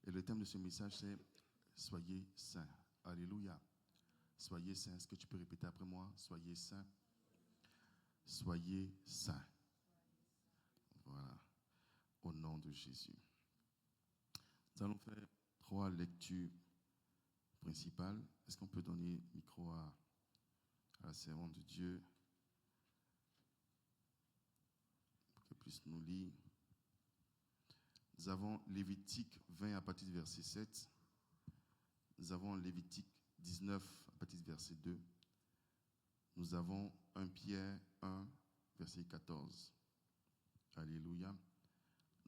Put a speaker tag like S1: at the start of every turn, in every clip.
S1: Et le thème de ce message, c'est « Soyez saints ». Alléluia. Soyez saints. Est-ce que tu peux répéter après moi? Soyez saints. Soyez saints. Voilà. Au nom de Jésus. Nous allons faire 3 lectures principales. Est-ce qu'on peut donner le micro à la servante de Dieu pour qu'elle puisse nous lire? Nous avons Lévitique 20 à partir du verset 7. Nous avons Lévitique 19 à partir du verset 2. Nous avons 1 Pierre 1, verset 14. Alléluia.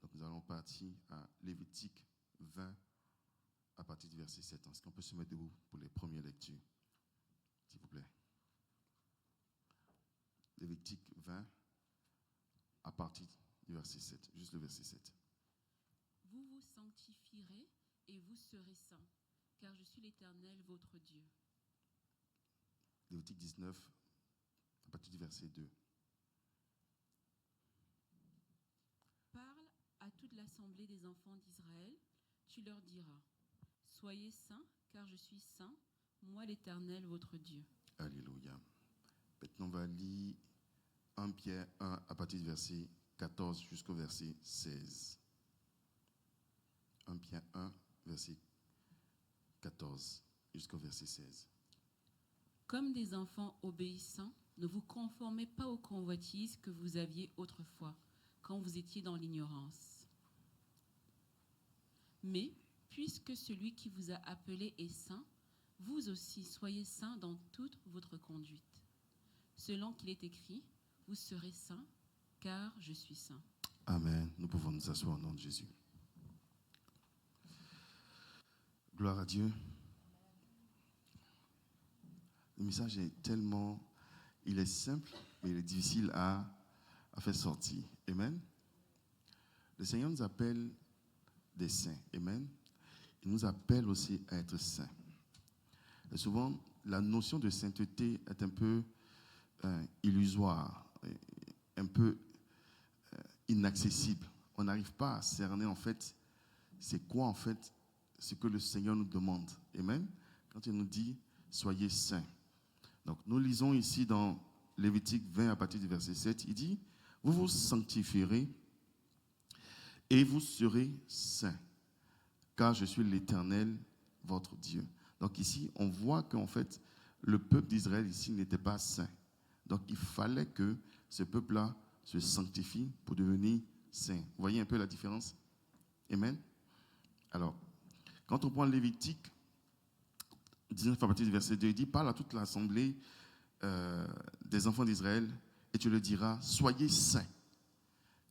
S1: Donc nous allons partir à Lévitique 20 à partir du verset 7. Est-ce qu'on peut se mettre debout pour les premières lectures, s'il vous plaît? Lévitique 20 à partir du verset 7, juste le verset 7.
S2: Vous vous sanctifierez et vous serez saints, car je suis l'Éternel, votre Dieu.
S1: Lévitique 19, à partir du verset 2.
S2: Parle à toute l'assemblée des enfants d'Israël, tu leur diras, soyez saints, car je suis saint, moi l'Éternel, votre Dieu.
S1: Alléluia. Maintenant, on va lire 1 Pierre 1 à partir du verset 14 jusqu'au verset 16. 1 Pierre 1, verset 14 jusqu'au verset 16.
S2: Comme des enfants obéissants, ne vous conformez pas aux convoitises que vous aviez autrefois, quand vous étiez dans l'ignorance. Mais, puisque celui qui vous a appelé est saint, vous aussi soyez saints dans toute votre conduite. Selon qu'il est écrit, vous serez saints, car je suis saint.
S1: Amen. Nous pouvons nous asseoir au nom de Jésus. Gloire à Dieu. Le message est tellement, il est simple, mais il est difficile à faire sortir. Amen. Le Seigneur nous appelle des saints. Amen. Il nous appelle aussi à être saints. Et souvent, la notion de sainteté est un peu illusoire, un peu inaccessible. On n'arrive pas à cerner en fait, c'est quoi en fait ce que le Seigneur nous demande. Amen. Quand il nous dit, soyez saints. Donc, nous lisons ici dans Lévitique 20 à partir du verset 7, il dit, vous vous sanctifierez et vous serez saints, car je suis l'Éternel, votre Dieu. Donc ici, on voit qu'en fait, le peuple d'Israël ici n'était pas saint. Donc il fallait que ce peuple-là se sanctifie pour devenir saint. Vous voyez un peu la différence? Amen. Alors, quand on prend Lévitique 19 à partir du verset 2, il dit, parle à toute l'assemblée des enfants d'Israël et tu leur diras, soyez saints,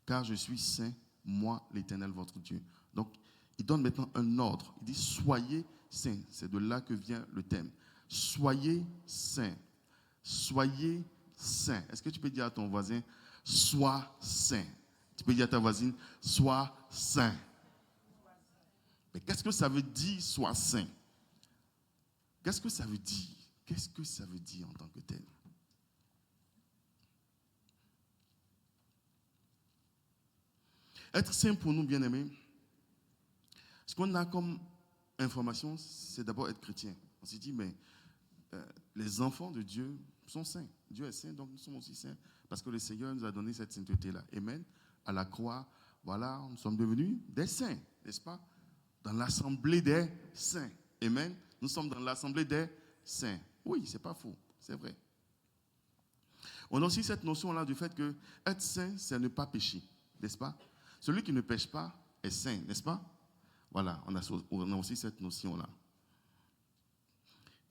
S1: car je suis saint, moi l'Éternel votre Dieu. Donc, il donne maintenant un ordre. Il dit, soyez saints. C'est de là que vient le thème. Soyez saints. Soyez saints. Est-ce que tu peux dire à ton voisin, sois saint? Tu peux dire à ta voisine, sois saint. Mais qu'est-ce que ça veut dire, sois saint? Qu'est-ce que ça veut dire? Qu'est-ce que ça veut dire en tant que tel? Être saint pour nous, bien-aimés, ce qu'on a comme information, c'est d'abord être chrétien. On s'est dit, mais les enfants de Dieu sont saints. Dieu est saint, donc nous sommes aussi saints. Parce que le Seigneur nous a donné cette sainteté-là. Amen. À la croix, voilà, nous sommes devenus des saints, n'est-ce pas? Dans l'assemblée des saints. Amen. Nous sommes dans l'assemblée des saints. Oui, c'est pas faux, c'est vrai. On a aussi cette notion-là du fait que être saint, c'est ne pas pécher, n'est-ce pas? Celui qui ne pêche pas est saint, n'est-ce pas? Voilà, on a aussi cette notion-là.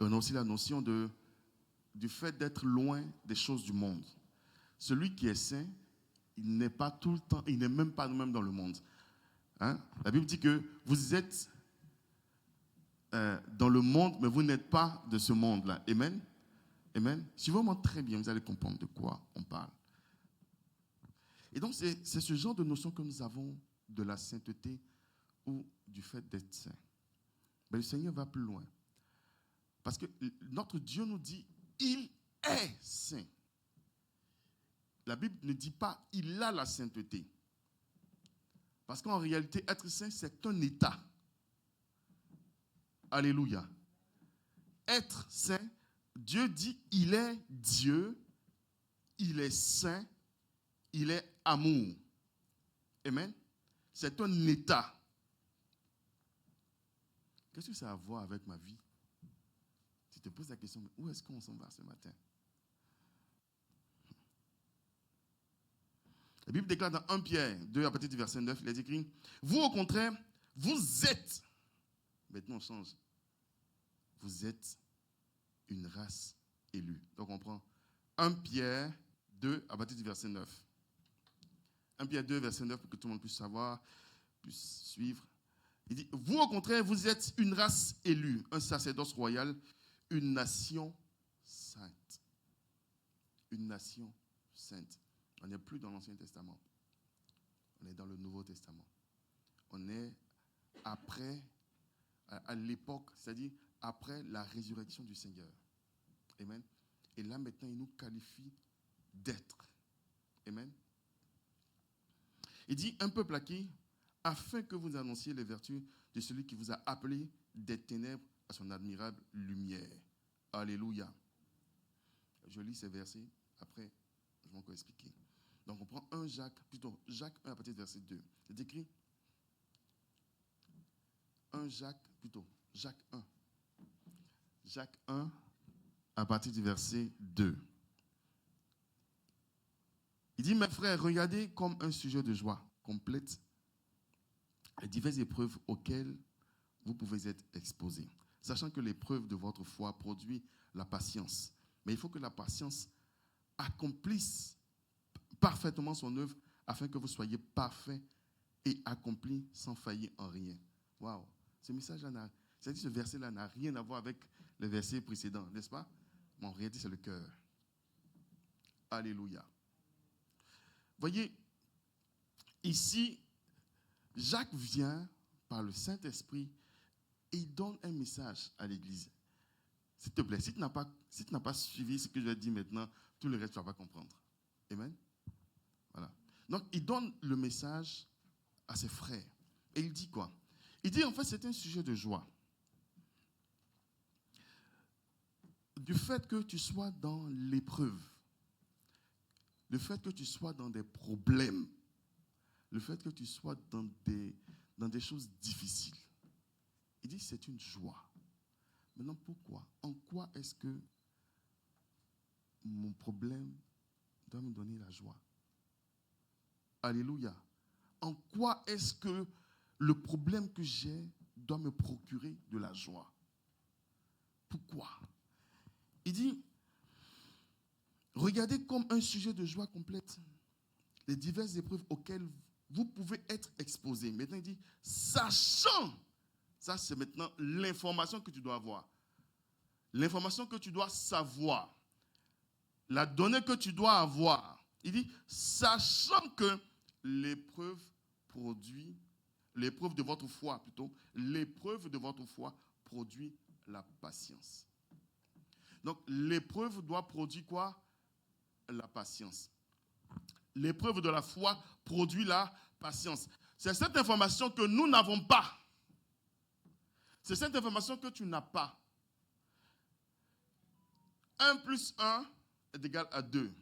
S1: Et on a aussi la notion du fait d'être loin des choses du monde. Celui qui est saint, il n'est pas tout le temps, il n'est même pas nous-mêmes dans le monde. Hein? La Bible dit que vous êtes dans le monde, mais vous n'êtes pas de ce monde-là. Amen? Amen? Suivez-moi très bien, vous allez comprendre de quoi on parle. Et donc, c'est ce genre de notion que nous avons de la sainteté ou du fait d'être saint. Mais le Seigneur va plus loin. Parce que notre Dieu nous dit, il est saint. La Bible ne dit pas, il a la sainteté. Parce qu'en réalité, être saint, c'est un état. Alléluia. Être saint, Dieu dit, il est Dieu, il est saint, il est amour. Amen. C'est un état. Qu'est-ce que ça a à voir avec ma vie? Tu te poses la question, mais où est-ce qu'on s'en va ce matin? La Bible déclare dans 1 Pierre 2, à partir du verset 9, il est écrit, vous au contraire, vous êtes, maintenant on change, vous êtes une race élue. Donc on prend 1 Pierre 2, à partir du verset 9. 1 Pierre 2, verset 9, pour que tout le monde puisse savoir, puisse suivre. Il dit, vous au contraire, vous êtes une race élue, un sacerdoce royal, une nation sainte. Une nation sainte. On n'est plus dans l'Ancien Testament. On est dans le Nouveau Testament. On est après, à l'époque, c'est-à-dire après la résurrection du Seigneur. Amen. Et là, maintenant, il nous qualifie d'être. Amen. Il dit, un peuple acquis, afin que vous annonciez les vertus de celui qui vous a appelé des ténèbres à son admirable lumière. Alléluia. Je lis ces versets, après, je vais encore expliquer. Donc, on prend Jacques 1 à partir du verset 2. C'est écrit Jacques 1. Jacques 1 à partir du verset 2. Il dit, mes frères, regardez comme un sujet de joie complète les diverses épreuves auxquelles vous pouvez être exposés, sachant que l'épreuve de votre foi produit la patience. Mais il faut que la patience accomplisse parfaitement son œuvre afin que vous soyez parfaits et accomplis sans faillir en rien. Waouh! Ce message-là, ce verset-là n'a rien à voir avec les versets précédents, n'est-ce pas? Mais en réalité, c'est le cœur. Alléluia. Voyez, ici, Jacques vient par le Saint-Esprit et il donne un message à l'Église. S'il te plaît, si tu n'as pas suivi ce que je vais dire maintenant, tout le reste, tu ne vas pas comprendre. Amen. Voilà. Donc, il donne le message à ses frères. Et il dit quoi? Il dit, en fait, c'est un sujet de joie. Du fait que tu sois dans l'épreuve, le fait que tu sois dans des problèmes, le fait que tu sois dans des choses difficiles. Il dit, c'est une joie. Maintenant, pourquoi? En quoi est-ce que mon problème doit me donner la joie? Alléluia. En quoi est-ce que le problème que j'ai doit me procurer de la joie? Pourquoi? Il dit, regardez comme un sujet de joie complète les diverses épreuves auxquelles vous pouvez être exposés. Maintenant, il dit, sachant, ça c'est maintenant l'information que tu dois avoir. L'information que tu dois savoir. La donnée que tu dois avoir. Il dit, sachant que l'épreuve de votre foi produit la patience. Donc, l'épreuve doit produire quoi? La patience. L'épreuve de la foi produit la patience. C'est cette information que nous n'avons pas. C'est cette information que tu n'as pas. 1 plus 1 est égal à 2.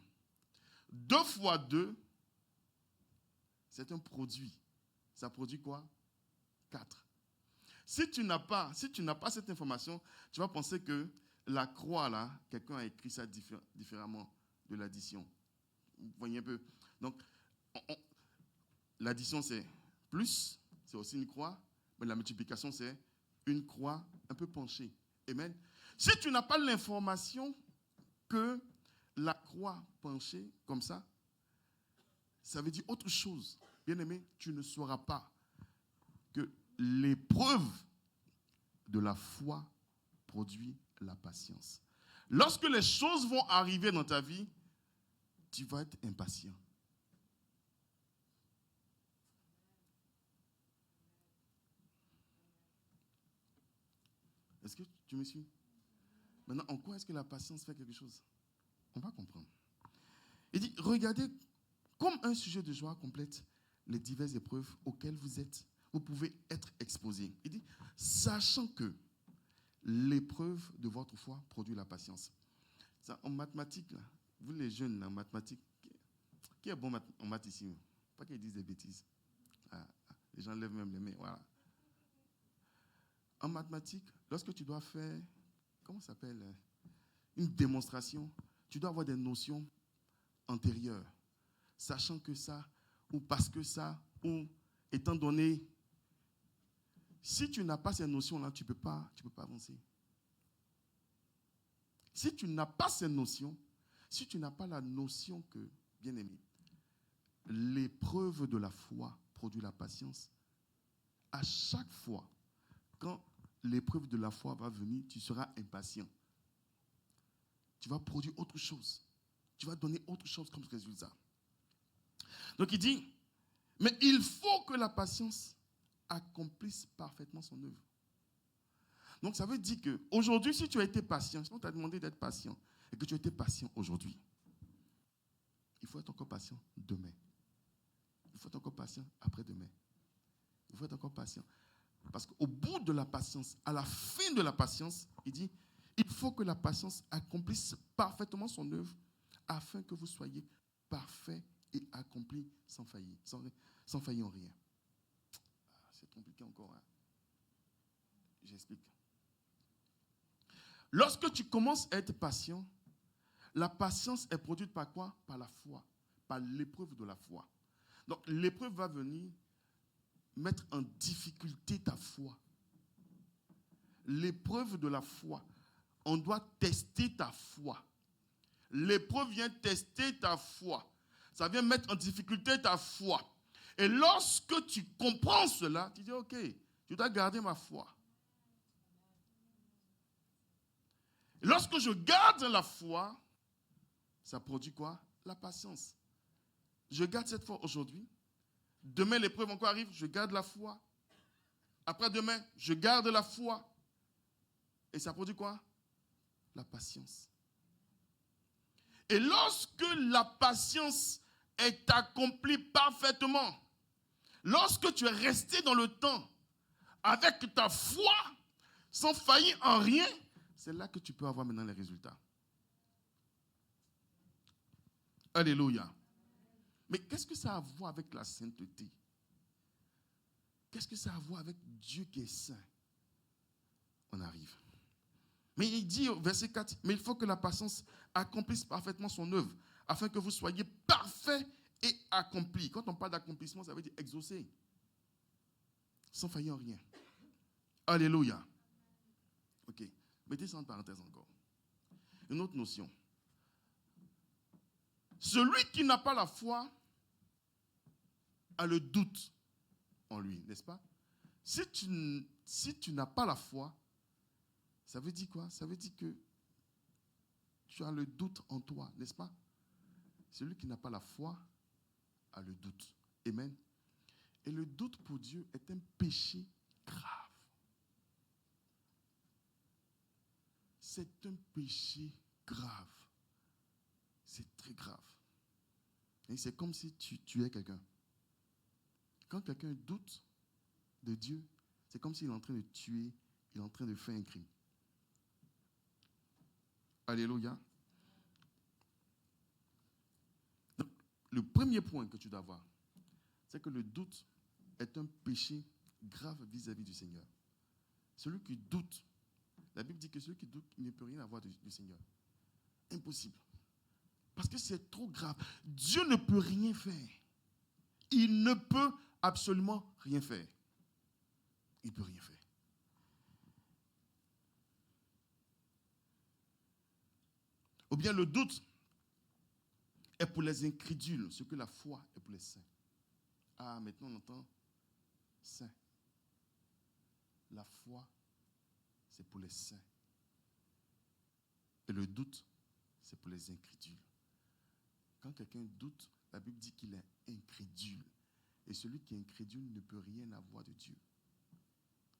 S1: 2 fois 2, c'est un produit. Ça produit quoi? 4. Si tu n'as pas cette information, tu vas penser que la croix, là, quelqu'un a écrit ça différemment de l'addition. Vous voyez un peu? Donc, l'addition, c'est plus, c'est aussi une croix, mais la multiplication, c'est une croix un peu penchée. Amen. Si tu n'as pas l'information que la croix penchée comme ça veut dire autre chose. Bien aimé, tu ne sauras pas que l'épreuve de la foi produit la patience. Lorsque les choses vont arriver dans ta vie, tu vas être impatient. Est-ce que tu me suis? Maintenant, en quoi est-ce que la patience fait quelque chose? On va comprendre. Il dit, regardez comme un sujet de joie complète les diverses épreuves auxquelles vous pouvez être exposés. Il dit, sachant que l'épreuve de votre foi produit la patience. Ça, en mathématiques, là, vous les jeunes, là, en mathématiques, qui est bon en maths ici? Pas qu'ils disent des bêtises. Les gens lèvent même les mains. Voilà. En mathématiques, lorsque tu dois faire, comment ça s'appelle, une démonstration, tu dois avoir des notions antérieures. Sachant que ça, ou parce que ça, ou étant donné, si tu n'as pas ces notions-là, tu ne peux pas avancer. Si tu n'as pas ces notions, si tu n'as pas la notion que, bien aimé, l'épreuve de la foi produit la patience, à chaque fois, quand l'épreuve de la foi va venir, tu seras impatient. Tu vas produire autre chose. Tu vas donner autre chose comme résultat. Donc il dit, mais il faut que la patience accomplisse parfaitement son œuvre. Donc ça veut dire qu'aujourd'hui, si tu as été patient, si on t'a demandé d'être patient, et que tu as été patient aujourd'hui, il faut être encore patient demain. Il faut être encore patient après-demain. Il faut être encore patient. Parce qu'au bout de la patience, à la fin de la patience, il dit, il faut que la patience accomplisse parfaitement son œuvre afin que vous soyez parfaits et accomplis sans faillir, sans faillir en rien. C'est compliqué encore. Hein? J'explique. Lorsque tu commences à être patient, la patience est produite par quoi? Par la foi, par l'épreuve de la foi. Donc l'épreuve va venir mettre en difficulté ta foi. L'épreuve de la foi, on doit tester ta foi. L'épreuve vient tester ta foi. Ça vient mettre en difficulté ta foi. Et lorsque tu comprends cela, tu dis, ok, je dois garder ma foi. Lorsque je garde la foi, ça produit quoi? La patience. Je garde cette foi aujourd'hui. Demain, l'épreuve encore arrive, je garde la foi. Après-demain, je garde la foi. Et ça produit quoi? La patience. Et lorsque la patience est accomplie parfaitement, lorsque tu es resté dans le temps avec ta foi, sans faillir en rien, c'est là que tu peux avoir maintenant les résultats. Alléluia. Mais qu'est-ce que ça a à voir avec la sainteté? Qu'est-ce que ça a à voir avec Dieu qui est saint? On arrive. Mais il dit au verset 4, mais il faut que la patience accomplisse parfaitement son œuvre, afin que vous soyez parfaits et accomplis. Quand on parle d'accomplissement, ça veut dire exaucer, sans faillir en rien. Alléluia. Ok, mettez ça en parenthèse encore. Une autre notion. Celui qui n'a pas la foi a le doute en lui, n'est-ce pas? Si tu n'as pas la foi, ça veut dire quoi? Ça veut dire que tu as le doute en toi, n'est-ce pas? Celui qui n'a pas la foi a le doute. Amen. Et le doute pour Dieu est un péché grave. C'est un péché grave. C'est très grave. Et c'est comme si tu tuais quelqu'un. Quand quelqu'un doute de Dieu, c'est comme s'il est en train de tuer, il est en train de faire un crime. Alléluia. Donc, le premier point que tu dois avoir, c'est que le doute est un péché grave vis-à-vis du Seigneur. Celui qui doute, la Bible dit que celui qui doute ne peut rien avoir du Seigneur. Impossible. Parce que c'est trop grave. Dieu ne peut rien faire. Il ne peut absolument rien faire. Il ne peut rien faire. Ou bien le doute est pour les incrédules, ce que la foi est pour les saints. Ah, maintenant on entend saint. La foi, c'est pour les saints. Et le doute, c'est pour les incrédules. Quand quelqu'un doute, la Bible dit qu'il est incrédule. Et celui qui est incrédule ne peut rien avoir de Dieu.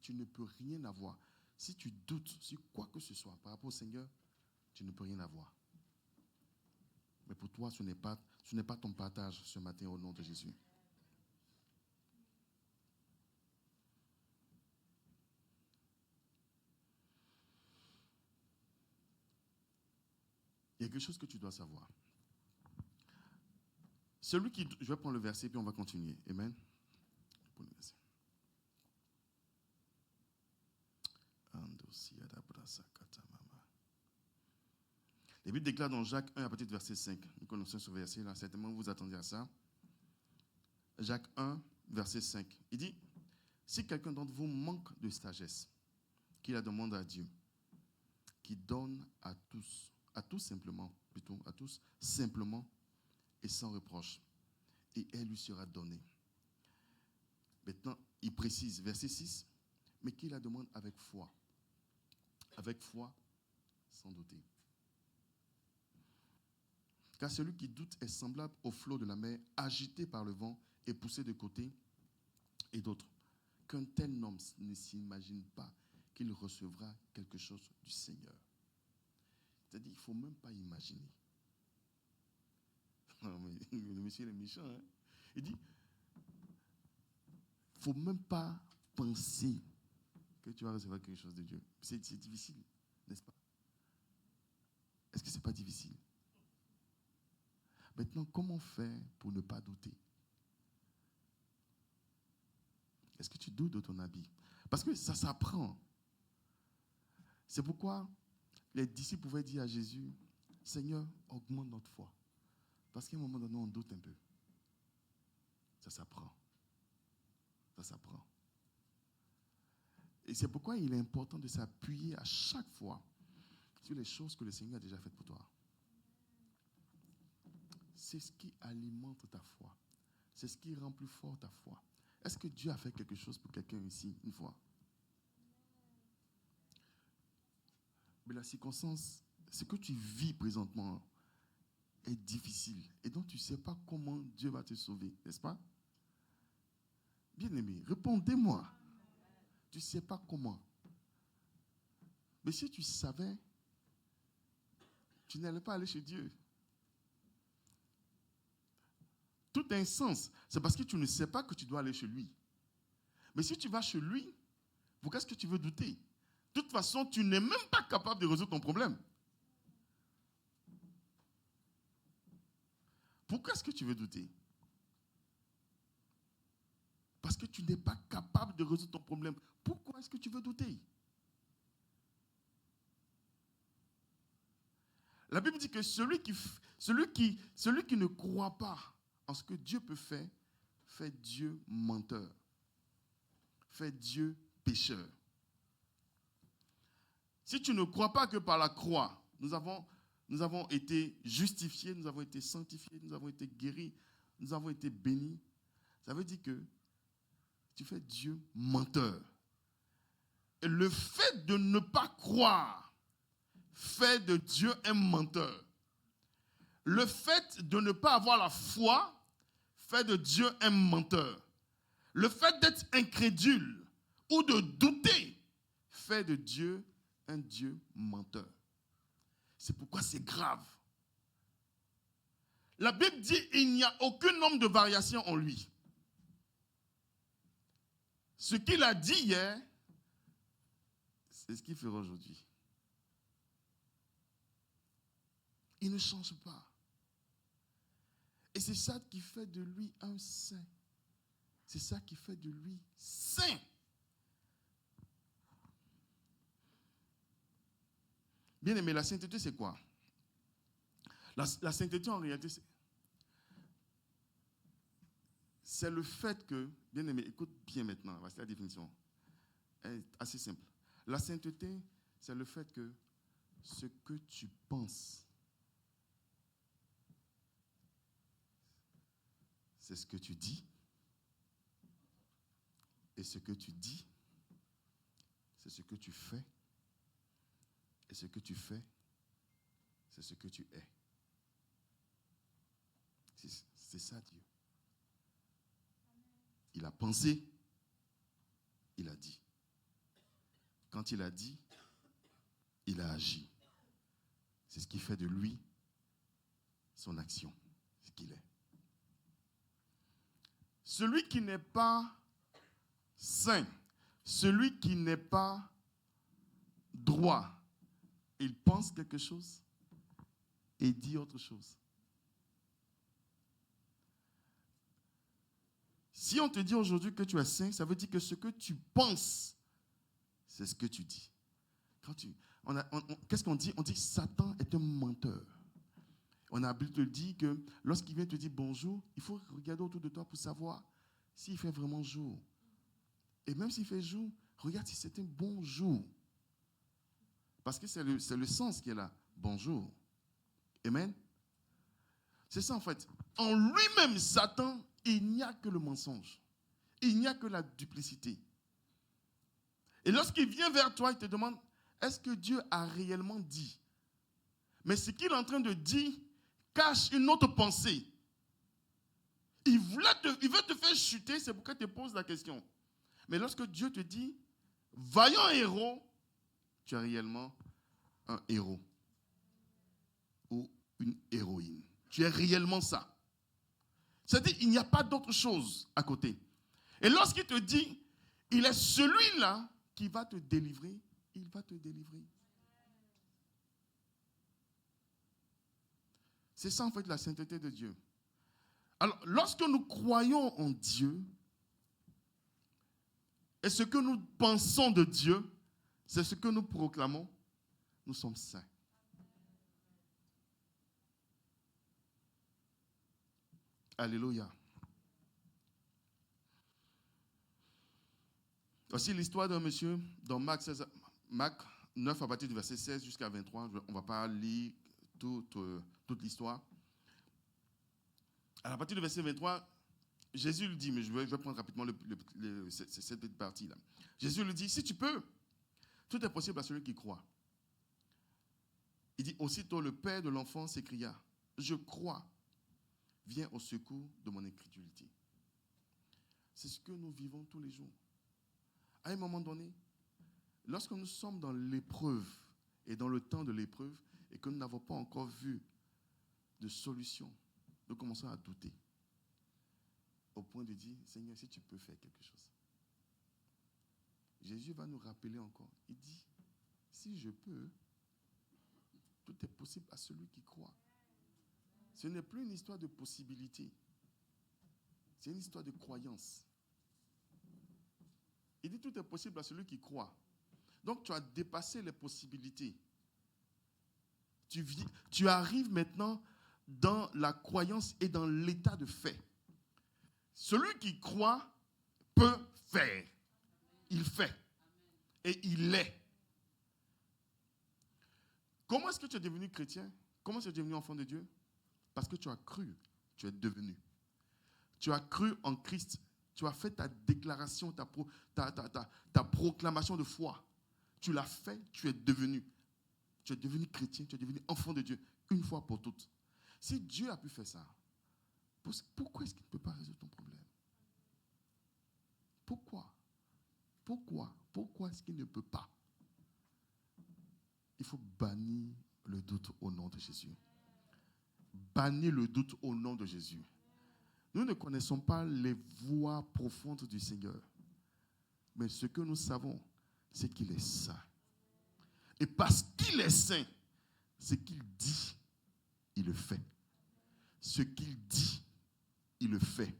S1: Tu ne peux rien avoir. Si tu doutes sur quoi que ce soit par rapport au Seigneur, tu ne peux rien avoir. Mais pour toi, ce n'est pas ton partage ce matin au nom de Jésus. Il y a quelque chose que tu dois savoir. Celui qui... Je vais prendre le verset, puis on va continuer. Amen. La Bible déclare dans Jacques 1, à partir du verset 5. Nous connaissons ce verset-là, certainement vous attendez à ça. Jacques 1, verset 5. Il dit, si quelqu'un d'entre vous manque de sagesse, qu'il la demande à Dieu, qui donne à tous simplement, et sans reproche, et elle lui sera donnée. Maintenant, il précise, verset 6, mais qu'il la demande avec foi, sans douter. Car celui qui doute est semblable au flot de la mer, agité par le vent et poussé de côté et d'autre. Qu'un tel homme ne s'imagine pas qu'il recevra quelque chose du Seigneur. C'est-à-dire, il ne faut même pas imaginer. Non, mais le monsieur est méchant. Hein? Il dit, il ne faut même pas penser que tu vas recevoir quelque chose de Dieu. C'est difficile, n'est-ce pas? Est-ce que ce n'est pas difficile? Maintenant, comment faire pour ne pas douter? Est-ce que tu doutes de ton habit? Parce que ça s'apprend. C'est pourquoi les disciples pouvaient dire à Jésus, Seigneur, augmente notre foi. Parce qu'à un moment donné, on doute un peu. Ça s'apprend. Ça s'apprend. Et c'est pourquoi il est important de s'appuyer à chaque fois sur les choses que le Seigneur a déjà faites pour toi. C'est ce qui alimente ta foi. C'est ce qui rend plus fort ta foi. Est-ce que Dieu a fait quelque chose pour quelqu'un ici, une fois? Mais la circonstance, ce que tu vis présentement est difficile. Et donc tu ne sais pas comment Dieu va te sauver, n'est-ce pas? Bien-aimé, répondez-moi. Tu ne sais pas comment. Mais si tu savais, tu n'allais pas aller chez Dieu. Tout a un sens. C'est parce que tu ne sais pas que tu dois aller chez lui. Mais si tu vas chez lui, pourquoi est-ce que tu veux douter? De toute façon, tu n'es même pas capable de résoudre ton problème. Pourquoi est-ce que tu veux douter? Parce que tu n'es pas capable de résoudre ton problème. Pourquoi est-ce que tu veux douter? La Bible dit que celui qui ne croit pas en ce que Dieu peut faire, fait Dieu menteur, fait Dieu pécheur. Si tu ne crois pas que par la croix, nous avons été justifiés, nous avons été sanctifiés, nous avons été guéris, nous avons été bénis, ça veut dire que tu fais Dieu menteur. Et le fait de ne pas croire fait de Dieu un menteur. Le fait de ne pas avoir la foi fait de Dieu un menteur. Le fait d'être incrédule ou de douter fait de Dieu un Dieu menteur. C'est pourquoi c'est grave. La Bible dit qu'il n'y a aucun nombre de variations en lui. Ce qu'il a dit hier, c'est ce qu'il fera aujourd'hui. Il ne change pas. Et c'est ça qui fait de lui un saint. C'est ça qui fait de lui saint. Bien aimé, la sainteté, c'est quoi? La sainteté, en réalité, c'est le fait que, bien aimé, écoute bien maintenant, voici la définition. Elle est assez simple. La sainteté, c'est le fait que ce que tu penses, c'est ce que tu dis. Et ce que tu dis, c'est ce que tu fais. Et ce que tu fais, c'est ce que tu es. C'est ça Dieu. Il a pensé, il a dit. Quand il a dit, il a agi. C'est ce qui fait de lui son action, ce qu'il est. Celui qui n'est pas saint, celui qui n'est pas droit, il pense quelque chose et dit autre chose. Si on te dit aujourd'hui que tu es saint, ça veut dire que ce que tu penses, c'est ce que tu dis. Qu'est-ce qu'on dit? On dit que Satan est un menteur. On a Bible te dit que lorsqu'il vient te dire bonjour, il faut regarder autour de toi pour savoir s'il fait vraiment jour. Et même s'il fait jour, regarde si c'est un bon jour. Parce que c'est le sens qui est là. Bonjour. Amen. C'est ça en fait. En lui-même, Satan, il n'y a que le mensonge. Il n'y a que la duplicité. Et lorsqu'il vient vers toi, il te demande, est-ce que Dieu a réellement dit? Mais ce qu'il est en train de dire cache une autre pensée. Il veut te faire chuter, c'est pourquoi il te pose la question. Mais lorsque Dieu te dit, vaillant héros, tu es réellement un héros ou une héroïne. Tu es réellement ça. C'est-à-dire qu'il n'y a pas d'autre chose à côté. Et lorsqu'il te dit, il est celui-là qui va te délivrer, il va te délivrer. C'est ça en fait la sainteté de Dieu. Alors, lorsque nous croyons en Dieu, et ce que nous pensons de Dieu, c'est ce que nous proclamons, nous sommes saints. Alléluia. Voici l'histoire d'un monsieur dans Marc 9 à partir du verset 16 jusqu'à 23. On ne va pas lire toute l'histoire. À partir du verset 23, Jésus lui dit, mais je vais prendre rapidement cette petite partie-là. Jésus lui dit, si tu peux, tout est possible à celui qui croit. Il dit, aussitôt le père de l'enfant s'écria, je crois, viens au secours de mon incrédulité. C'est ce que nous vivons tous les jours. À un moment donné, lorsque nous sommes dans l'épreuve et dans le temps de l'épreuve et que nous n'avons pas encore vu de solution, nous commençons à douter. Au point de dire, Seigneur, si tu peux faire quelque chose. Jésus va nous rappeler encore. Il dit, si je peux, tout est possible à celui qui croit. Ce n'est plus une histoire de possibilité. C'est une histoire de croyance. Il dit, tout est possible à celui qui croit. Donc, tu as dépassé les possibilités. Tu arrives maintenant dans la croyance et dans l'état de fait. Celui qui croit peut faire. Il fait. Et il est. Comment est-ce que tu es devenu chrétien? Comment est-ce que tu es devenu enfant de Dieu? Parce que tu as cru, tu es devenu. Tu as cru en Christ. Tu as fait ta déclaration, ta proclamation de foi. Tu l'as fait, tu es devenu. Tu es devenu chrétien, tu es devenu enfant de Dieu, une fois pour toutes. Si Dieu a pu faire ça, pourquoi est-ce qu'il ne peut pas résoudre ton problème? Pourquoi est-ce qu'il ne peut pas? Il faut bannir le doute au nom de Jésus. Bannir le doute au nom de Jésus. Nous ne connaissons pas les voies profondes du Seigneur. Mais ce que nous savons, c'est qu'il est saint. Et parce qu'il est saint, ce qu'il dit, il le fait. Ce qu'il dit, il le fait.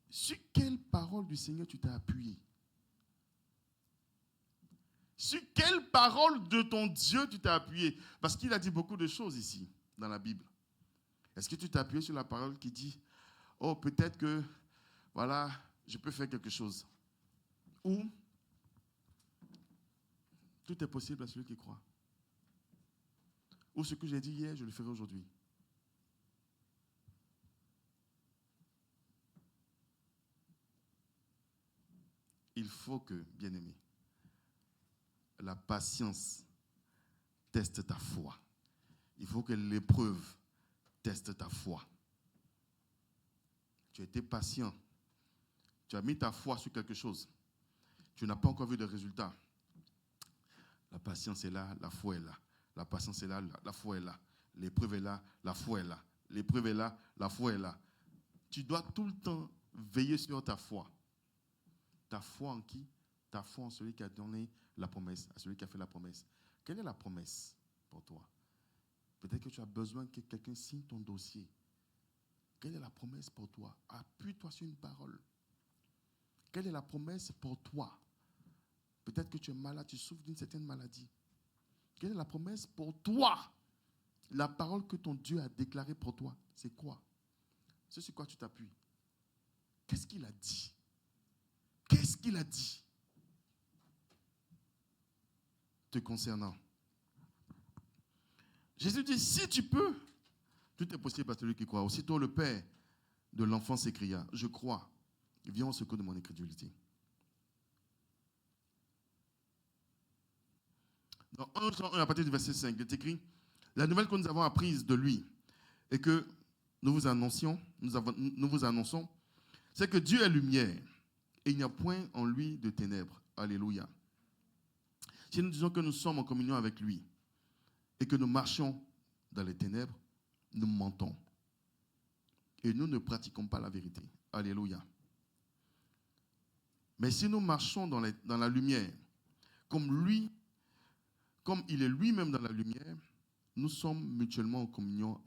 S1: Sur quelle parole du Seigneur tu t'es appuyé? Sur quelle parole de ton Dieu tu t'es appuyé? Parce qu'il a dit beaucoup de choses ici, dans la Bible. Est-ce que tu t'es appuyé sur la parole qui dit, oh, peut-être que, voilà, je peux faire quelque chose. Ou, tout est possible à celui qui croit. Ou ce que j'ai dit hier, je le ferai aujourd'hui. Il faut que, bien-aimé, la patience teste ta foi. Il faut que l'épreuve teste ta foi. Tu as été patient. Tu as mis ta foi sur quelque chose. Tu n'as pas encore vu de résultat. La patience est là, la foi est là. La patience est là, la foi est là. L'épreuve est là, la foi est là. L'épreuve est là, la foi est là. Tu dois tout le temps veiller sur ta foi. Ta foi en qui? Ta foi en celui qui a donné la promesse, à celui qui a fait la promesse. Quelle est la promesse pour toi? Peut-être que tu as besoin que quelqu'un signe ton dossier. Quelle est la promesse pour toi? Appuie-toi sur une parole. Quelle est la promesse pour toi? Peut-être que tu es malade, tu souffres d'une certaine maladie. Quelle est la promesse pour toi? La parole que ton Dieu a déclarée pour toi, c'est quoi? C'est sur quoi tu t'appuies? Qu'est-ce qu'il a dit? Qu'est-ce qu'il a dit te concernant? Jésus dit, si tu peux, tout est possible à celui qui croit. Aussitôt le père de l'enfant s'écria, je crois, viens au secours de mon incrédulité. Dans 1 Jean 1, à partir du verset 5, il est écrit, la nouvelle que nous avons apprise de lui et que nous vous annonçons, c'est que Dieu est lumière et il n'y a point en lui de ténèbres. Alléluia. Si nous disons que nous sommes en communion avec lui et que nous marchons dans les ténèbres, nous mentons. Et nous ne pratiquons pas la vérité. Alléluia. Mais si nous marchons dans la lumière, comme il est lui-même dans la lumière, nous sommes mutuellement en communion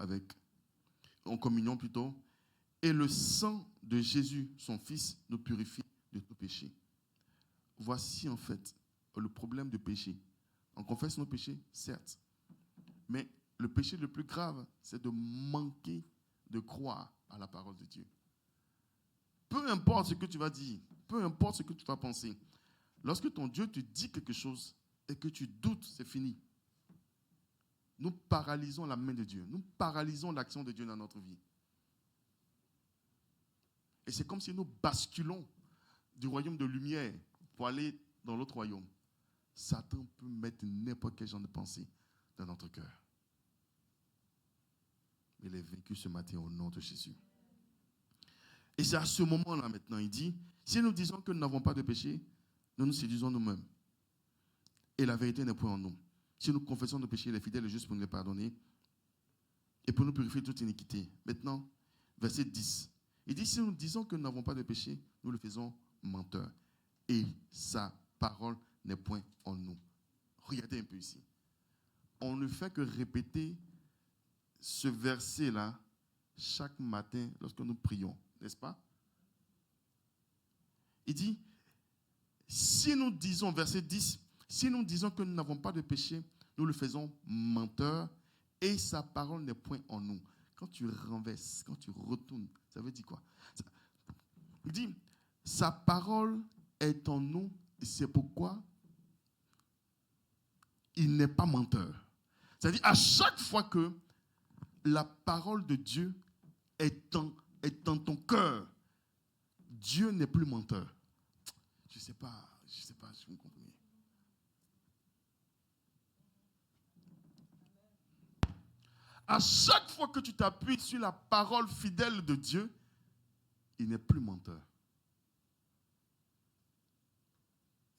S1: et le sang de Jésus, son Fils, nous purifie de tout péché. Voici en fait le problème du péché. On confesse nos péchés, certes, mais le péché le plus grave, c'est de manquer de croire à la parole de Dieu. Peu importe ce que tu vas dire, peu importe ce que tu vas penser, lorsque ton Dieu te dit quelque chose et que tu doutes, c'est fini. Nous paralysons la main de Dieu. Nous paralysons l'action de Dieu dans notre vie. Et c'est comme si nous basculons du royaume de lumière pour aller dans l'autre royaume. Satan peut mettre n'importe quel genre de pensée dans notre cœur. Il est vaincu ce matin au nom de Jésus. Et c'est à ce moment-là maintenant, il dit, si nous disons que nous n'avons pas de péché, nous nous séduisons nous-mêmes. Et la vérité n'est point en nous. Si nous confessons nos péchés, il est fidèle et juste pour nous les pardonner et pour nous purifier de toute iniquité. Maintenant, verset 10. Il dit, si nous disons que nous n'avons pas de péché, nous le faisons menteur. Et sa parole n'est point en nous. Regardez un peu ici. On ne fait que répéter ce verset-là chaque matin lorsque nous prions, n'est-ce pas? Il dit, si nous disons, verset 10, si nous disons que nous n'avons pas de péché, nous le faisons menteur et sa parole n'est point en nous. Quand tu renverses, quand tu retournes, ça veut dire quoi? Il dit, sa parole est en nous et c'est pourquoi il n'est pas menteur. C'est-à-dire, à chaque fois que la parole de Dieu est dans ton cœur, Dieu n'est plus menteur. Je ne sais pas si vous me comprenez. À chaque fois que tu t'appuies sur la parole fidèle de Dieu, il n'est plus menteur.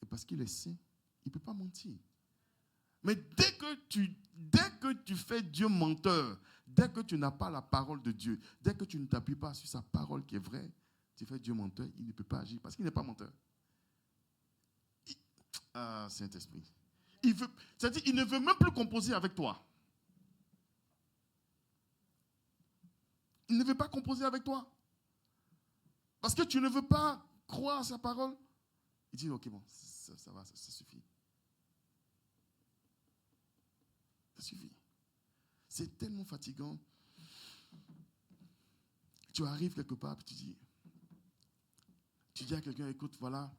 S1: Et parce qu'il est saint, il ne peut pas mentir. Mais dès que tu fais Dieu menteur, dès que tu n'as pas la parole de Dieu, dès que tu ne t'appuies pas sur sa parole qui est vraie, tu fais Dieu menteur, il ne peut pas agir parce qu'il n'est pas menteur. Saint-Esprit. C'est-à-dire, il ne veut même plus composer avec toi. Il ne veut pas composer avec toi. Parce que tu ne veux pas croire à sa parole. Il dit, ok, bon, ça va, ça suffit. Ça suffit. C'est tellement fatigant. Tu arrives quelque part et tu dis à quelqu'un, écoute, voilà,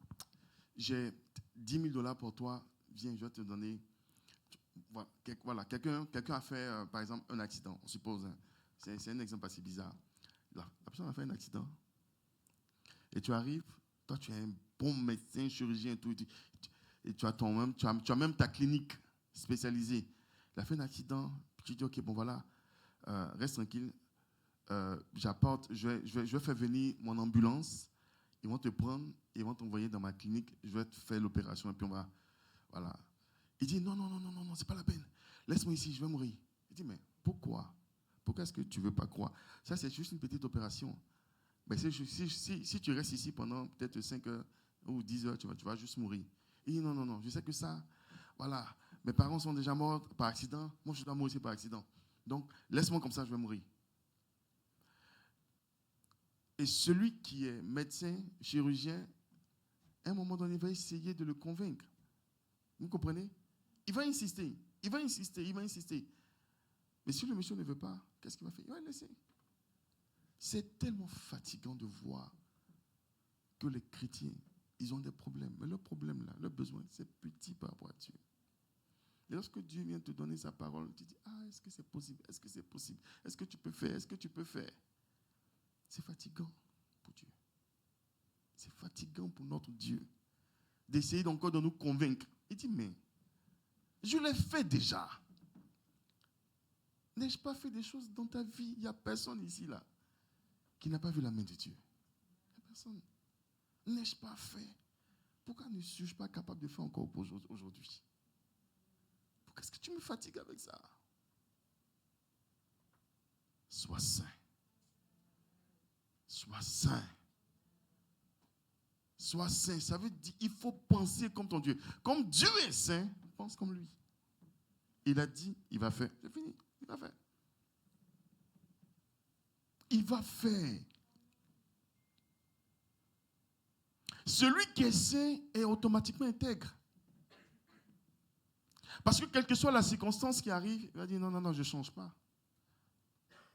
S1: j'ai 10 000 $ pour toi, viens, je vais te donner. Voilà, quelqu'un a fait, par exemple, un accident, on suppose. Hein. C'est un exemple assez bizarre. La personne a fait un accident. Et tu arrives, toi tu es un bon médecin, chirurgien et tout. Et tu as même ta clinique spécialisée. Il a fait un accident, tu dis, ok, bon voilà, reste tranquille. Je vais faire venir mon ambulance. Ils vont te prendre, ils vont t'envoyer dans ma clinique. Je vais te faire l'opération et puis on va, voilà. Il dit, non, c'est pas la peine. Laisse-moi ici, je vais mourir. Il dit, mais pourquoi? Pourquoi est-ce que tu ne veux pas croire? Ça, c'est juste une petite opération. Mais si tu restes ici pendant peut-être 5 heures ou 10 heures, tu vas juste mourir. Il dit, non, je sais que ça, voilà, mes parents sont déjà morts par accident. Moi, je dois mourir aussi par accident. Donc, laisse-moi comme ça, je vais mourir. Et celui qui est médecin, chirurgien, à un moment donné, il va essayer de le convaincre. Vous comprenez? Il va insister, il va insister, il va insister. Mais si le monsieur ne veut pas, qu'est-ce qu'il va faire? Il va le laisser. C'est tellement fatigant de voir que les chrétiens, ils ont des problèmes. Mais leur problème là, leur besoin, c'est petit par rapport à Dieu. Et lorsque Dieu vient te donner sa parole, tu dis, ah, est-ce que c'est possible? Est-ce que c'est possible? Est-ce que tu peux faire? Est-ce que tu peux faire? C'est fatigant pour Dieu. C'est fatigant pour notre Dieu d'essayer encore de nous convaincre. Il dit, mais je l'ai fait déjà. N'ai-je pas fait des choses dans ta vie? Il n'y a personne ici là qui n'a pas vu la main de Dieu. Il n'y a personne. N'ai-je pas fait? Pourquoi ne suis-je pas capable de faire encore aujourd'hui? Pourquoi est-ce que tu me fatigues avec ça? Sois saint. Sois saint. Sois saint. Ça veut dire qu'il faut penser comme ton Dieu. Comme Dieu est saint, pense comme lui. Il a dit, il va faire. C'est fini, il va faire. Il va faire. Celui qui est saint est automatiquement intègre. Parce que quelle que soit la circonstance qui arrive, il va dire non, non, non, je ne change pas.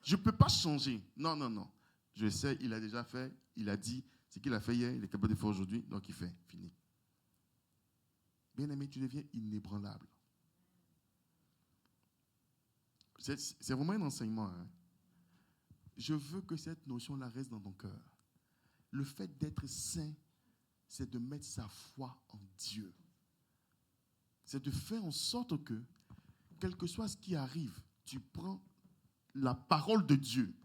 S1: Je ne peux pas changer. Non, non, non. Je sais, il a déjà fait, il a dit, ce qu'il a fait hier, il est capable de faire aujourd'hui, donc il fait, fini. Bien-aimé, tu deviens inébranlable. C'est vraiment un enseignement. Hein? Je veux que cette notion-là reste dans ton cœur. Le fait d'être saint, c'est de mettre sa foi en Dieu. C'est de faire en sorte que, quel que soit ce qui arrive, tu prends la parole de Dieu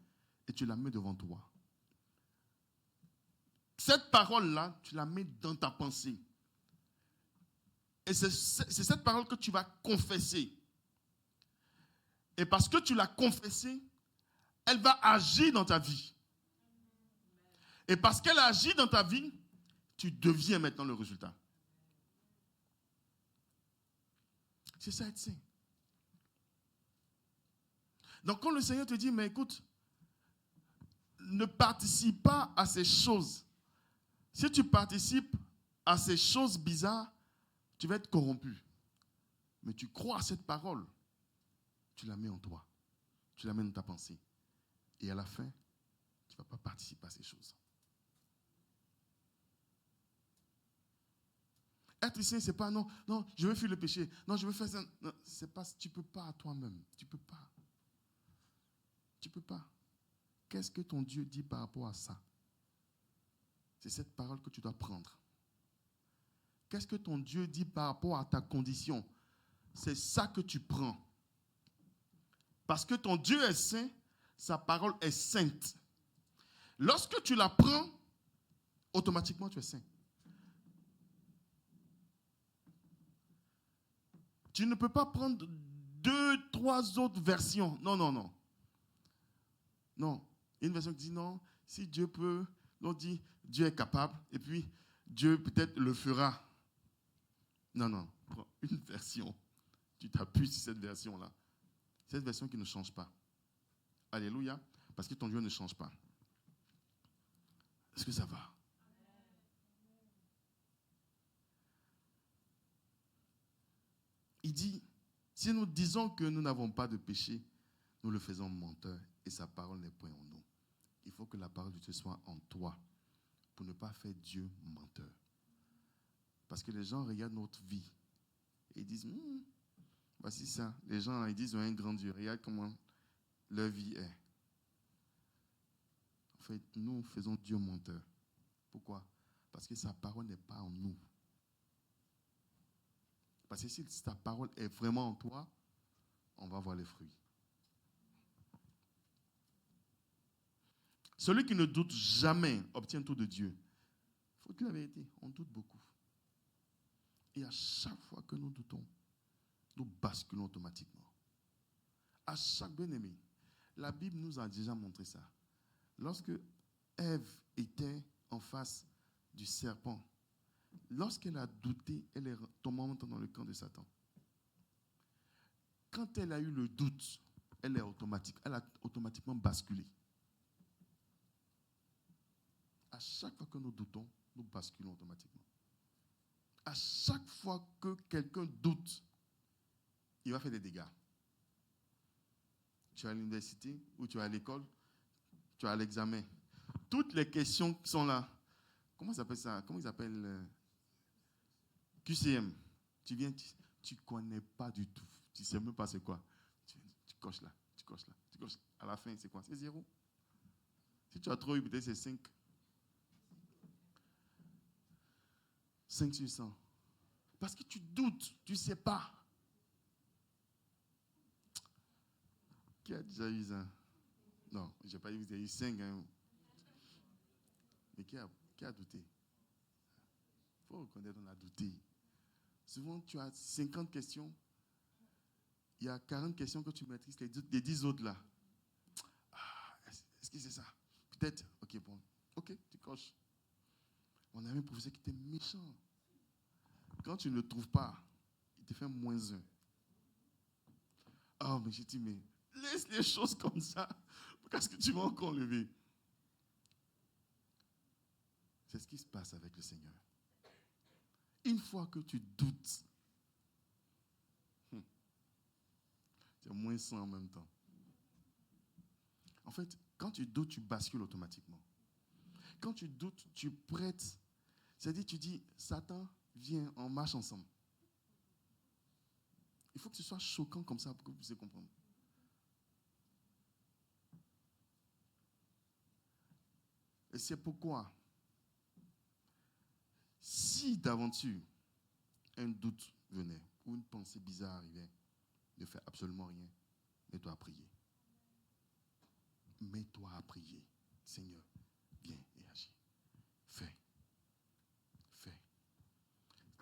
S1: et tu la mets devant toi. Cette parole-là, tu la mets dans ta pensée. Et c'est cette parole que tu vas confesser. Et parce que tu l'as confessée, elle va agir dans ta vie. Et parce qu'elle agit dans ta vie, tu deviens maintenant le résultat. C'est ça être saint. Donc quand le Seigneur te dit, mais écoute, ne participe pas à ces choses. Si tu participes à ces choses bizarres, tu vas être corrompu. Mais tu crois à cette parole, tu la mets en toi, tu la mets dans ta pensée. Et à la fin, tu ne vas pas participer à ces choses. Être saint, c'est pas non, non, je veux fuir le péché. Non, je veux faire ça. Non, c'est pas, tu ne peux pas à toi-même. Tu ne peux pas. Tu ne peux pas. Qu'est-ce que ton Dieu dit par rapport à ça? C'est cette parole que tu dois prendre. Qu'est-ce que ton Dieu dit par rapport à ta condition? C'est ça que tu prends. Parce que ton Dieu est saint, sa parole est sainte. Lorsque tu la prends, automatiquement tu es saint. Tu ne peux pas prendre 2, 3 autres versions. Non, non, non. Non. Une version qui dit non, si Dieu peut, on dit Dieu est capable, et puis Dieu peut-être le fera. Non, non. Prends une version. Tu t'appuies sur cette version-là. Cette version qui ne change pas. Alléluia. Parce que ton Dieu ne change pas. Est-ce que ça va? Il dit, si nous disons que nous n'avons pas de péché, nous le faisons menteur et sa parole n'est point en nous. Il faut que la parole de Dieu soit en toi pour ne pas faire Dieu menteur. Parce que les gens regardent notre vie et ils disent, voici ça. Les gens, ils disent, un grand Dieu, regarde comment leur vie est. En fait, nous faisons Dieu menteur. Pourquoi? Parce que sa parole n'est pas en nous. Parce que si ta parole est vraiment en toi, on va voir les fruits. Celui qui ne doute jamais obtient tout de Dieu. Il faut dire la vérité, on doute beaucoup. Et à chaque fois que nous doutons, nous basculons automatiquement. À chaque bien-aimé, la Bible nous a déjà montré ça. Lorsque Ève était en face du serpent, lorsqu'elle a douté, elle est tombée dans le camp de Satan. Quand elle a eu le doute, elle est automatique. Elle a automatiquement basculé. À chaque fois que nous doutons, nous basculons automatiquement. À chaque fois que quelqu'un doute, il va faire des dégâts. Tu es à l'université ou tu es à l'école, tu as l'examen. Toutes les questions qui sont là, comment ça s'appelle ça? Comment ils appellent QCM. Tu viens, tu ne connais pas du tout. Tu ne sais même pas c'est quoi. Tu coches là, tu coches là, tu coches. À la fin, c'est quoi? C'est 0. Si tu as trop eu, peut-être c'est 5. 5 sur 100. Parce que tu doutes, tu ne sais pas. Qui a déjà eu ça? Non, je n'ai pas eu, vous avez eu 5. Hein. Mais qui a douté? Il faut reconnaître qu'on a douté. Souvent, tu as 50 questions. Il y a 40 questions que tu maîtrises, les 10 autres là. Ah, est-ce que c'est ça? Peut-être. Ok, bon. Ok, tu coches. On avait un professeur qui était méchant. Quand tu ne le trouves pas, il te fait -1. Oh, mais j'ai dit, mais laisse les choses comme ça. Parce que tu vas encore lever. C'est ce qui se passe avec le Seigneur. Une fois que tu doutes, c'est -100 en même temps. En fait, quand tu doutes, tu bascules automatiquement. Quand tu doutes, tu prêtes. C'est-à-dire, tu dis, Satan, viens, on marche ensemble. Il faut que ce soit choquant comme ça pour que vous puissiez comprendre. Et c'est pourquoi, si d'aventure un doute venait ou une pensée bizarre arrivait, ne fais absolument rien. Mets-toi à prier. Mets-toi à prier. Seigneur, viens et agis. Fais. Fais.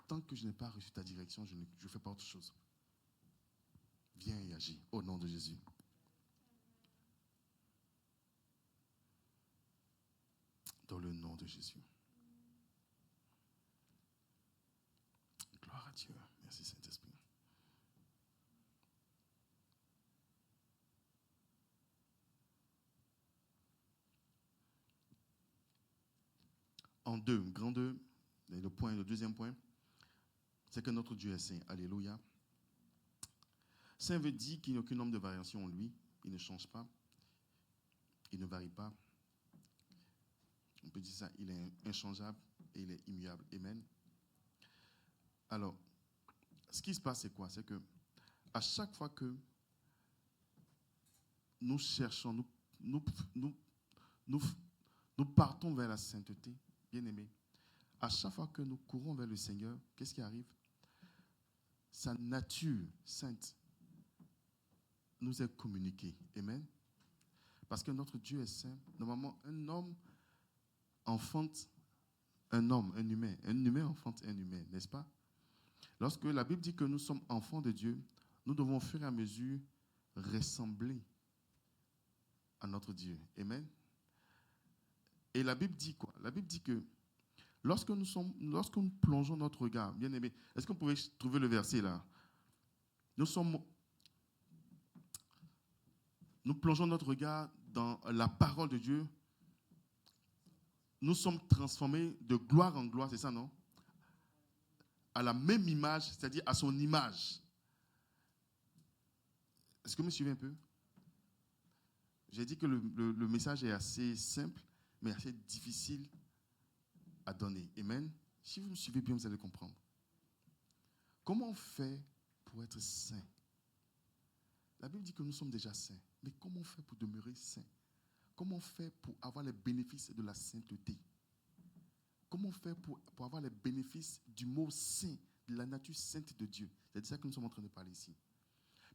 S1: Tant que je n'ai pas reçu ta direction, je ne fais pas autre chose. Viens et agis au nom de Jésus. Dans le nom de Jésus. Gloire à Dieu. Merci Saint-Esprit. En grand 2, le deuxième point, c'est que notre Dieu est saint. Alléluia. Saint veut dire qu'il n'y a aucun nombre de variations en lui. Il ne change pas. Il ne varie pas. On peut dire ça, il est inchangeable et il est immuable. Amen. Alors, ce qui se passe, c'est quoi? C'est que à chaque fois que nous cherchons, nous partons vers la sainteté, bien aimé, à chaque fois que nous courons vers le Seigneur, qu'est-ce qui arrive? Sa nature sainte nous est communiquée. Amen. Parce que notre Dieu est saint. Normalement, un homme enfante un homme, un humain. Un humain enfante un humain, n'est-ce pas? Lorsque la Bible dit que nous sommes enfants de Dieu, nous devons au fur et à mesure ressembler à notre Dieu. Amen. Et la Bible dit quoi? La Bible dit que lorsque nous plongeons notre regard, bien aimé, est-ce qu'on pouvait trouver le verset là? Nous plongeons notre regard dans la parole de Dieu. Nous sommes transformés de gloire en gloire, c'est ça, non? À la même image, c'est-à-dire à son image. Est-ce que vous me suivez un peu? J'ai dit que le message est assez simple, mais assez difficile à donner. Amen. Si vous me suivez bien, vous allez comprendre. Comment on fait pour être saint? La Bible dit que nous sommes déjà saints. Mais comment on fait pour demeurer saint? Comment on fait pour avoir les bénéfices de la sainteté? Comment on fait pour avoir les bénéfices du mot saint, de la nature sainte de Dieu? C'est de ça que nous sommes en train de parler ici.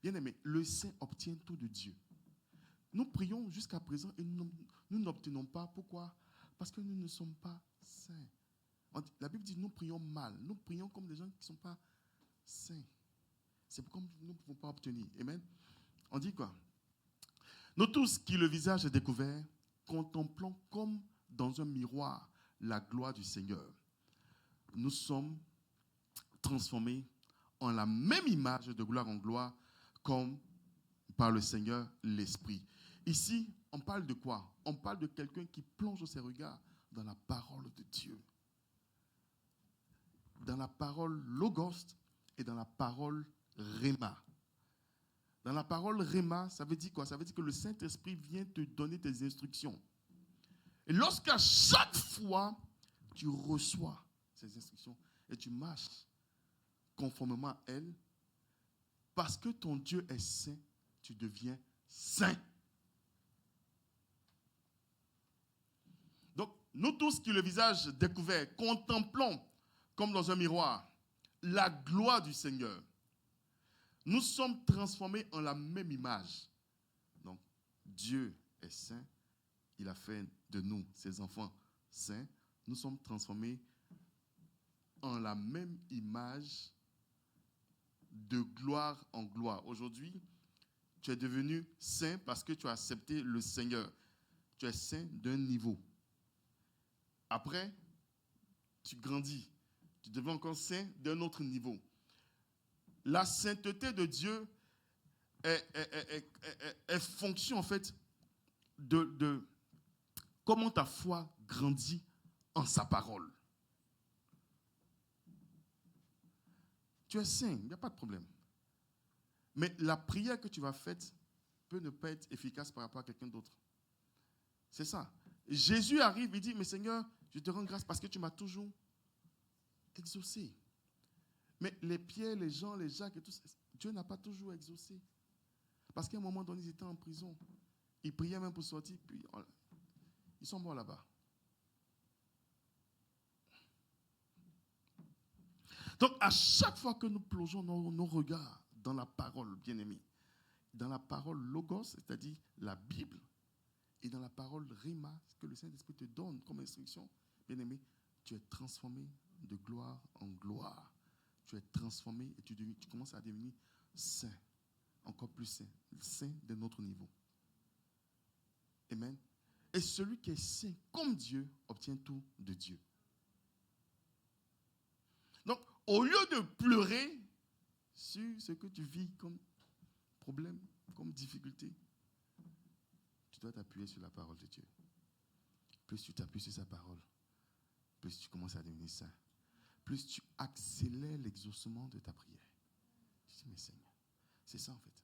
S1: Bien aimé, le saint obtient tout de Dieu. Nous prions jusqu'à présent et nous n'obtenons pas. Pourquoi? Parce que nous ne sommes pas saints. La Bible dit que nous prions mal. Nous prions comme des gens qui ne sont pas saints. C'est pourquoi nous ne pouvons pas obtenir. Amen. On dit quoi? Nous tous qui le visage est découvert, contemplons comme dans un miroir la gloire du Seigneur. Nous sommes transformés en la même image de gloire en gloire comme par le Seigneur l'Esprit. Ici, on parle de quoi? On parle de quelqu'un qui plonge ses regards dans la parole de Dieu. Dans la parole Logos et dans la parole Réma. Dans la parole Réma, ça veut dire quoi? Ça veut dire que le Saint-Esprit vient te donner tes instructions. Et lorsqu'à chaque fois, tu reçois ces instructions et tu marches conformément à elles, parce que ton Dieu est saint, tu deviens saint. Donc, nous tous qui le visage découvert, contemplons comme dans un miroir la gloire du Seigneur. Nous sommes transformés en la même image. Donc, Dieu est saint. Il a fait de nous, ses enfants, saints. Nous sommes transformés en la même image de gloire en gloire. Aujourd'hui, tu es devenu saint parce que tu as accepté le Seigneur. Tu es saint d'un niveau. Après, tu grandis. Tu deviens encore saint d'un autre niveau. La sainteté de Dieu est fonction, en fait, de comment ta foi grandit en sa parole. Tu es saint, il n'y a pas de problème. Mais la prière que tu vas faire peut ne pas être efficace par rapport à quelqu'un d'autre. C'est ça. Jésus arrive, il dit, mais Seigneur, je te rends grâce parce que tu m'as toujours exaucé. Mais les Pierre, les Jean, les Jacques et tout ça, Dieu n'a pas toujours exaucé. Parce qu'à un moment donné, ils étaient en prison. Ils priaient même pour sortir, puis ils sont morts là-bas. Donc, à chaque fois que nous plongeons nos regards dans la parole, bien-aimés, dans la parole Logos, c'est-à-dire la Bible, et dans la parole Rima, ce que le Saint-Esprit te donne comme instruction, bien-aimé, tu es transformé de gloire en gloire. Tu es transformé et tu commences à devenir saint, encore plus saint, saint de notre niveau. Amen. Et celui qui est saint comme Dieu obtient tout de Dieu. Donc, au lieu de pleurer sur ce que tu vis comme problème, comme difficulté, tu dois t'appuyer sur la parole de Dieu. Plus tu t'appuies sur sa parole, plus tu commences à devenir saint. Plus tu accélères l'exaucement de ta prière. Je dis, mais Seigneur, c'est ça en fait.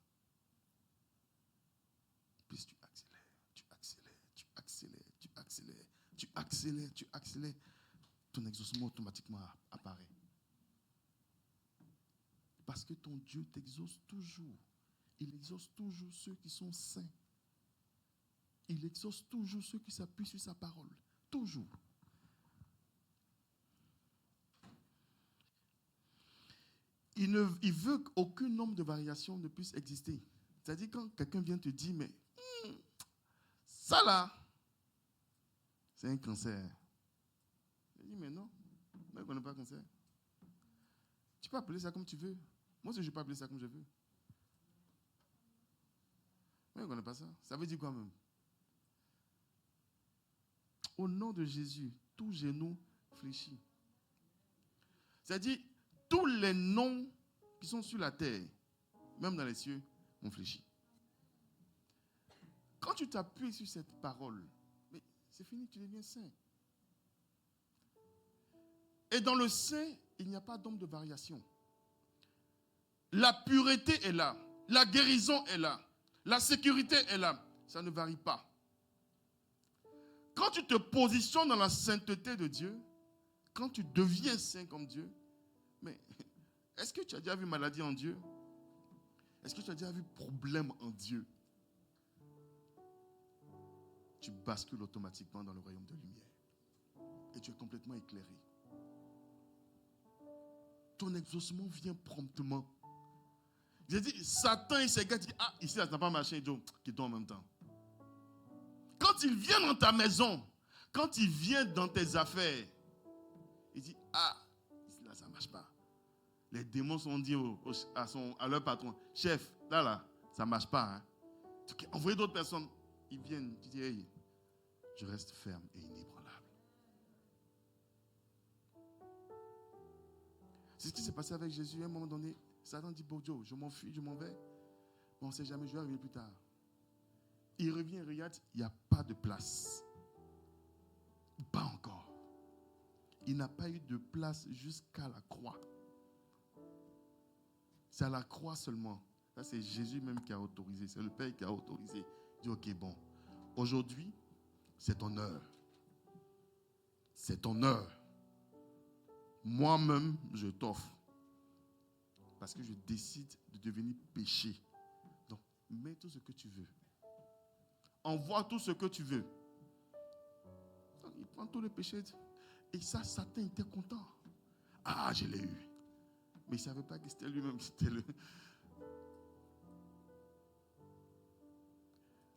S1: Plus tu accélères, tu accélères, tu accélères, tu accélères, tu accélères, tu accélères, ton exaucement automatiquement apparaît. Parce que ton Dieu t'exauce toujours. Il exauce toujours ceux qui sont saints. Il exauce toujours ceux qui s'appuient sur sa parole. Toujours. Il veut qu'aucun nombre de variations ne puisse exister. C'est-à-dire quand quelqu'un vient te dire, mais ça là, c'est un cancer. Je dis, mais non, moi je ne connais pas le cancer. Tu peux appeler ça comme tu veux. Moi aussi, je peux appeler ça comme je veux. Moi je ne connais pas ça. Ça veut dire quoi même? Au nom de Jésus, tout genou fléchit. C'est-à-dire, tous les noms qui sont sur la terre, même dans les cieux, ont fléchi. Quand tu t'appuies sur cette parole, mais c'est fini, tu deviens saint. Et dans le saint, il n'y a pas d'ombre de variation. La pureté est là, la guérison est là, la sécurité est là, ça ne varie pas. Quand tu te positionnes dans la sainteté de Dieu, quand tu deviens saint comme Dieu, mais est-ce que tu as déjà vu maladie en Dieu? Est-ce que tu as déjà vu problème en Dieu? Tu bascules automatiquement dans le royaume de lumière. Et tu es complètement éclairé. Ton exaucement vient promptement. J'ai dit, Satan et ses gars disent, ah, ici, ça n'a pas marché, ils disent, qui dort en même temps. Quand il vient dans ta maison, quand il vient dans tes affaires, il dit, ah, ici, là, ça ne marche pas. Les démons sont dit à leur patron, chef, là, ça ne marche pas. Hein. Envoyez d'autres personnes. Ils viennent, tu dis, hey, je reste ferme et inébranlable. C'est ce qui s'est passé avec Jésus. À un moment donné, Satan dit, bon Dieu, je m'enfuis, je m'en vais. On ne sait jamais, je vais revenir plus tard. Il revient, il regarde, il n'y a pas de place. Pas encore. Il n'a pas eu de place jusqu'à la croix. C'est à la croix seulement. Ça, c'est Jésus même qui a autorisé. C'est le Père qui a autorisé. Il dit, ok, bon. Aujourd'hui, c'est ton heure. C'est ton heure. Moi-même, je t'offre. Parce que je décide de devenir péché. Donc, mets tout ce que tu veux. Envoie tout ce que tu veux. Donc, il prend tous les péchés. Et ça, Satan était content. Ah, je l'ai eu. Mais il ne savait pas que c'était lui-même qui était le...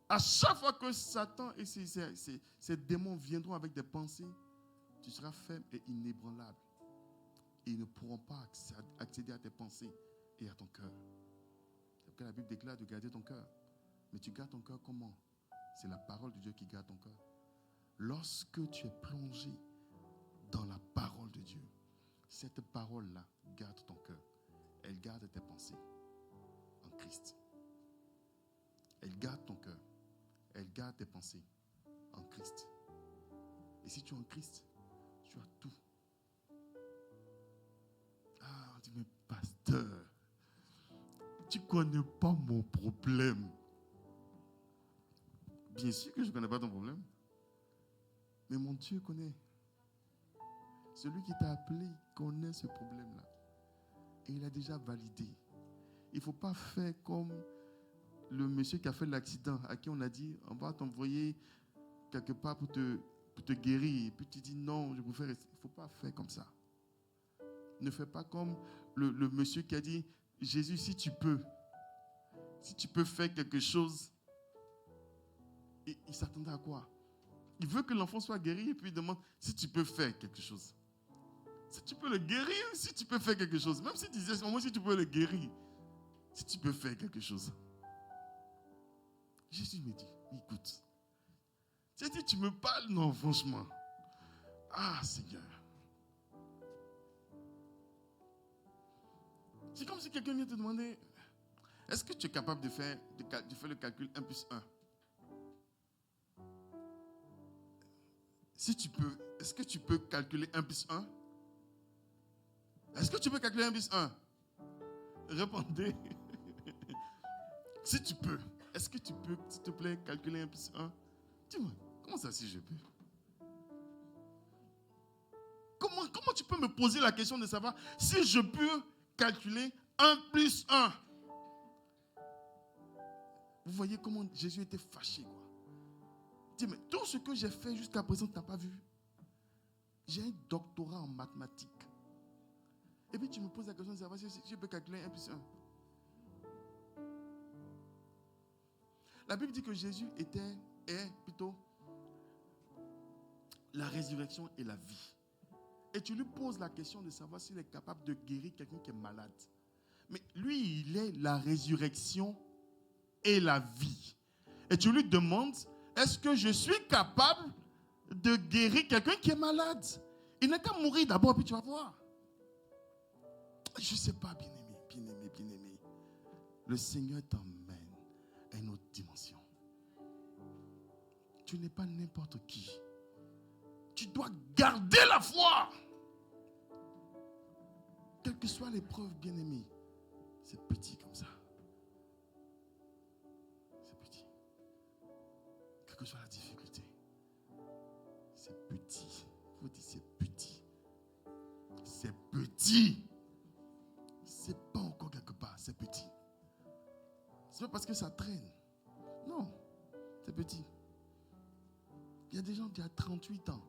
S1: À chaque fois que Satan et ses démons viendront avec des pensées, tu seras ferme et inébranlable. Et ils ne pourront pas accéder à tes pensées et à ton cœur. C'est pourquoi la Bible déclare de garder ton cœur. Mais tu gardes ton cœur comment? C'est la parole de Dieu qui garde ton cœur. Lorsque tu es plongé dans la parole de Dieu, cette parole-là garde ton cœur. Elle garde tes pensées en Christ. Elle garde ton cœur. Elle garde tes pensées en Christ. Et si tu es en Christ, tu as tout. Ah, on dit, mais pasteur, tu ne connais pas mon problème. Bien sûr que je ne connais pas ton problème. Mais mon Dieu connaît. Celui qui t'a appelé connaît ce problème-là. Et il a déjà validé. Il ne faut pas faire comme le monsieur qui a fait l'accident, à qui on a dit, on va t'envoyer quelque part pour te guérir. Et puis tu dis, non, je préfère rester. Il ne faut pas faire comme ça. Ne fais pas comme le monsieur qui a dit, Jésus, si tu peux faire quelque chose. Et il s'attendait à quoi? Il veut que l'enfant soit guéri et puis il demande si tu peux faire quelque chose. Si tu peux le guérir, si tu peux faire quelque chose. Même si tu disais, moi si tu peux le guérir, si tu peux faire quelque chose. Jésus me dit, écoute, tu as dit, tu me parles? Non, franchement. Ah, Seigneur. C'est comme si quelqu'un vient te demander, est-ce que tu es capable de faire le calcul 1 plus 1? Si tu peux, est-ce que tu peux calculer 1 plus 1? Est-ce que tu peux calculer 1 plus 1? Répondez. Si tu peux, est-ce que tu peux, s'il te plaît, calculer 1 plus 1? Dis-moi, comment ça si je peux? Comment tu peux me poser la question de savoir si je peux calculer 1 plus 1? Vous voyez comment Jésus était fâché, quoi. Dis, mais tout ce que j'ai fait jusqu'à présent, tu n'as pas vu. J'ai un doctorat en mathématiques. Et puis tu me poses la question de savoir si je peux calculer 1 plus 1. La Bible dit que Jésus est plutôt la résurrection et la vie. Et tu lui poses la question de savoir s'il est capable de guérir quelqu'un qui est malade. Mais lui, il est la résurrection et la vie. Et tu lui demandes, est-ce que je suis capable de guérir quelqu'un qui est malade? Il n'a qu'à mourir d'abord, puis tu vas voir. Je ne sais pas, bien-aimé, bien-aimé, bien-aimé. Le Seigneur t'emmène à une autre dimension. Tu n'es pas n'importe qui. Tu dois garder la foi. Quelle que soit l'épreuve, bien-aimé, c'est petit comme ça. C'est petit. Quelle que soit la difficulté, c'est petit. Il faut dire c'est petit. C'est petit. C'est pas encore quelque part, c'est petit. C'est pas parce que ça traîne. Non, c'est petit. Il y a des gens qui ont 38 ans,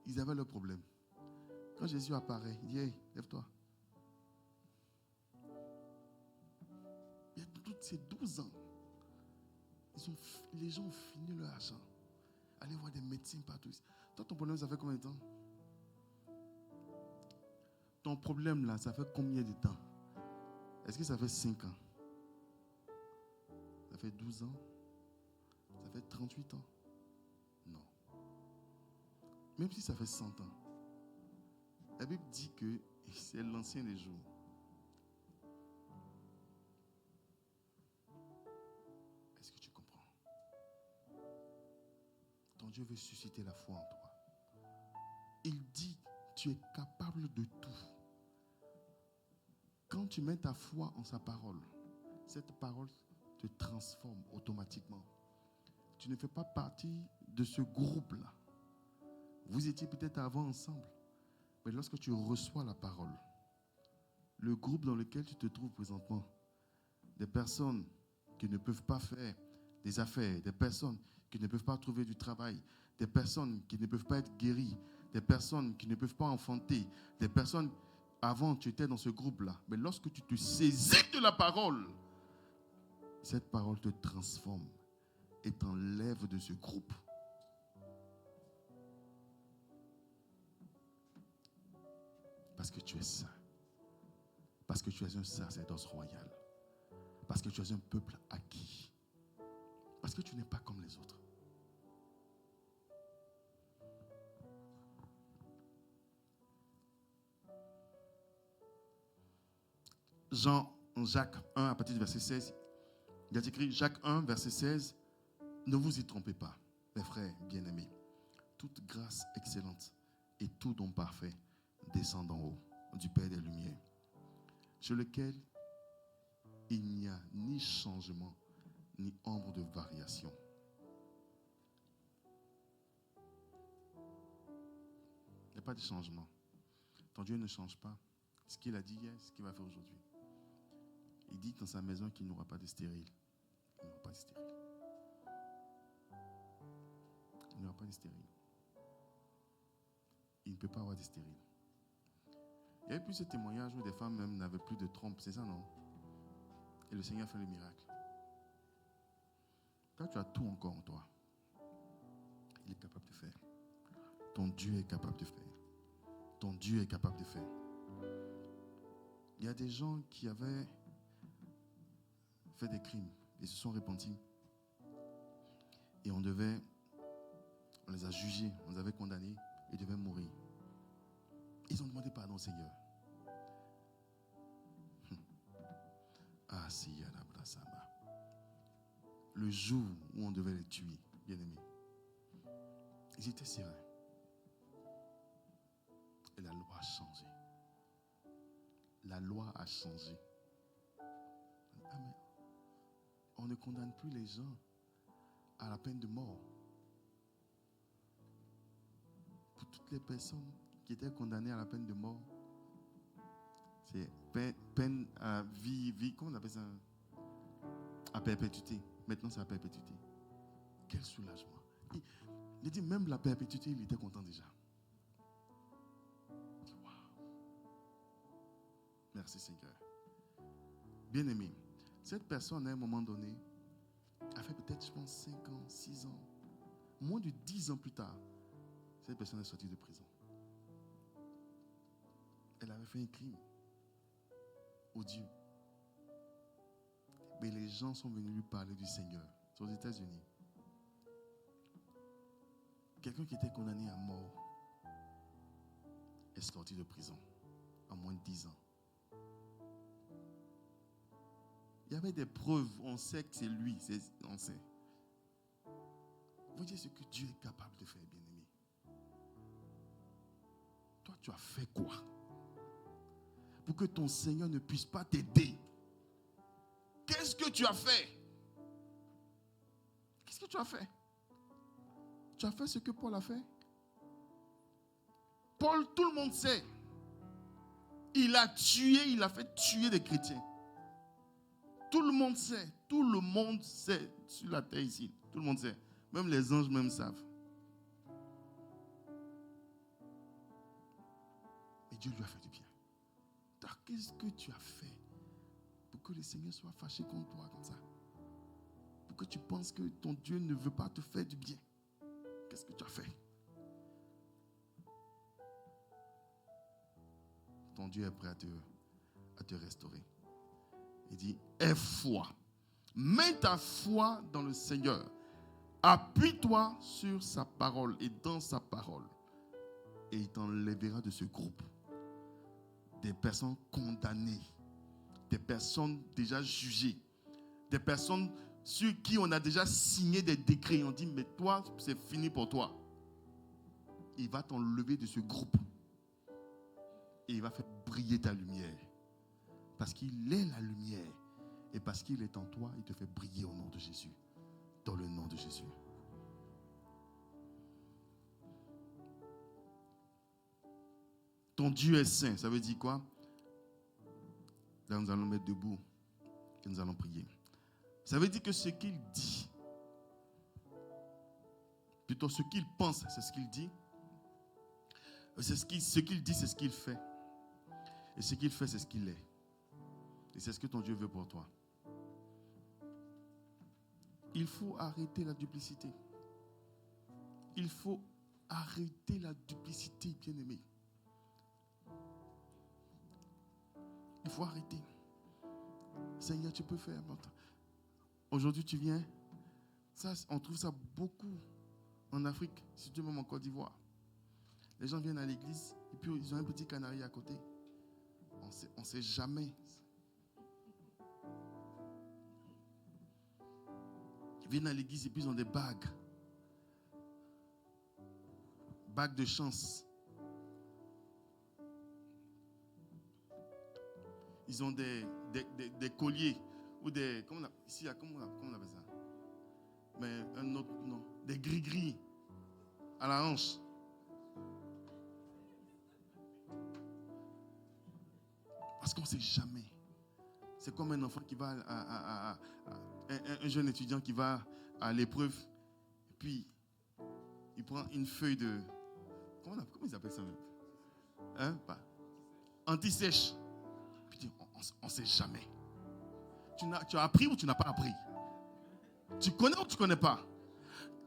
S1: ils avaient leur problème. Quand Jésus apparaît, il dit, hey, lève-toi. Il y a toutes ces 12 ans, les gens ont fini leur argent. Allez voir des médecins partout. Toi, ton problème, ça fait combien de temps? Ton problème là, ça fait combien de temps? Est-ce que ça fait 5 ans? Ça fait 12 ans? Ça fait 38 ans? Non. Même si ça fait 100 ans. La Bible dit que c'est l'ancien des jours. Dieu veut susciter la foi en toi. Il dit, tu es capable de tout. Quand tu mets ta foi en sa parole, cette parole te transforme automatiquement. Tu ne fais pas partie de ce groupe-là. Vous étiez peut-être avant ensemble, mais lorsque tu reçois la parole, le groupe dans lequel tu te trouves présentement, des personnes qui ne peuvent pas faire des affaires, des personnes qui ne peuvent pas trouver du travail, des personnes qui ne peuvent pas être guéries, des personnes qui ne peuvent pas enfanter, des personnes, avant tu étais dans ce groupe-là, mais lorsque tu te saisis de la parole, cette parole te transforme et t'enlève de ce groupe. Parce que tu es saint. Parce que tu es un sacerdoce royal. Parce que tu es un peuple acquis. Parce que tu n'es pas comme les autres. Jacques 1, à partir du verset 16, il y a écrit Jacques 1, verset 16, ne vous y trompez pas, mes frères bien-aimés. Toute grâce excellente et tout don parfait descend d'en haut, du Père des Lumières, sur lequel il n'y a ni changement, ni ombre de variation. Il n'y a pas de changement. Ton Dieu ne change pas. Ce qu'il a dit hier, ce qu'il va faire aujourd'hui. Il dit dans sa maison qu'il n'y aura pas de stérile. Il n'y aura pas de stérile. Il n'y aura pas de stérile. Il ne peut pas avoir de stérile. Il y avait plus ce témoignage où des femmes même n'avaient plus de trompe, c'est ça, non? Et le Seigneur fait le miracle. Quand tu as tout encore en toi, il est capable de faire. Ton Dieu est capable de faire. Ton Dieu est capable de faire. Il y a des gens qui avaient fait des crimes et se sont repentis. Et on les a jugés, on les avait condamnés et devaient mourir. Ils ont demandé pardon au Seigneur. Ah, Seigneur, le jour où on devait les tuer, bien aimés, ils étaient sereins. Et la loi a changé. La loi a changé. Amen. On ne condamne plus les gens à la peine de mort. Pour toutes les personnes qui étaient condamnées à la peine de mort, c'est peine à vie, comment on appelle ça? À perpétuité. Maintenant, c'est à perpétuité. Quel soulagement. Il dit même la perpétuité, il était content déjà. Wow. Merci Seigneur. Bien-aimé, cette personne à un moment donné a fait peut-être, je pense, 5 ans, 6 ans, moins de 10 ans plus tard, cette personne est sortie de prison. Elle avait fait un crime odieux. Mais les gens sont venus lui parler du Seigneur. C'est aux États-Unis. Quelqu'un qui était condamné à mort est sorti de prison en moins de 10 ans. Il y avait des preuves, on sait que c'est lui, on sait. Vous dites ce que Dieu est capable de faire, bien-aimé. Toi, tu as fait quoi pour que ton Seigneur ne puisse pas t'aider? Qu'est-ce que tu as fait? Qu'est-ce que tu as fait? Tu as fait ce que Paul a fait? Paul, tout le monde sait. Il a fait tuer des chrétiens. Tout le monde sait sur la terre ici. Tout le monde sait. Même les anges même savent. Mais Dieu lui a fait du bien. Alors, qu'est-ce que tu as fait pour que le Seigneur soit fâché contre toi comme ça? Pour que tu penses que ton Dieu ne veut pas te faire du bien? Qu'est-ce que tu as fait? Ton Dieu est prêt à te restaurer. Il dit, aie foi. Mets ta foi dans le Seigneur. Appuie-toi sur sa parole et dans sa parole. Et il t'enlèvera de ce groupe. Des personnes condamnées. Des personnes déjà jugées. Des personnes sur qui on a déjà signé des décrets. On dit, mais toi, c'est fini pour toi. Il va t'enlever de ce groupe. Et il va faire briller ta lumière. Parce qu'il est la lumière. Et parce qu'il est en toi, il te fait briller au nom de Jésus. Dans le nom de Jésus. Ton Dieu est saint. Ça veut dire quoi? Là, nous allons mettre debout et nous allons prier. Ça veut dire que ce qu'il dit, plutôt ce qu'il pense, c'est ce qu'il dit. Ce qu'il dit, c'est ce qu'il fait. Et ce qu'il fait, c'est ce qu'il est. Et c'est ce que ton Dieu veut pour toi. Il faut arrêter la duplicité. Il faut arrêter la duplicité, bien-aimé. Il faut arrêter. Seigneur, tu peux faire. Aujourd'hui, tu viens. Ça, on trouve ça beaucoup en Afrique, surtout même en Côte d'Ivoire. Les gens viennent à l'église et puis ils ont un petit canari à côté. On ne sait jamais. Ils viennent à l'église et puis ils ont des bagues. Bagues de chance. Ils ont des colliers ou des... Comment on appelle ça? Mais un autre nom. Des gris-gris à la hanche. Parce qu'on ne sait jamais. C'est comme un enfant qui va un jeune étudiant qui va à l'épreuve. Et puis, il prend une feuille de... Comment ils appellent ça même? Anti-sèche. Puis on ne sait jamais. Tu as appris ou tu n'as pas appris? Tu connais ou tu ne connais pas?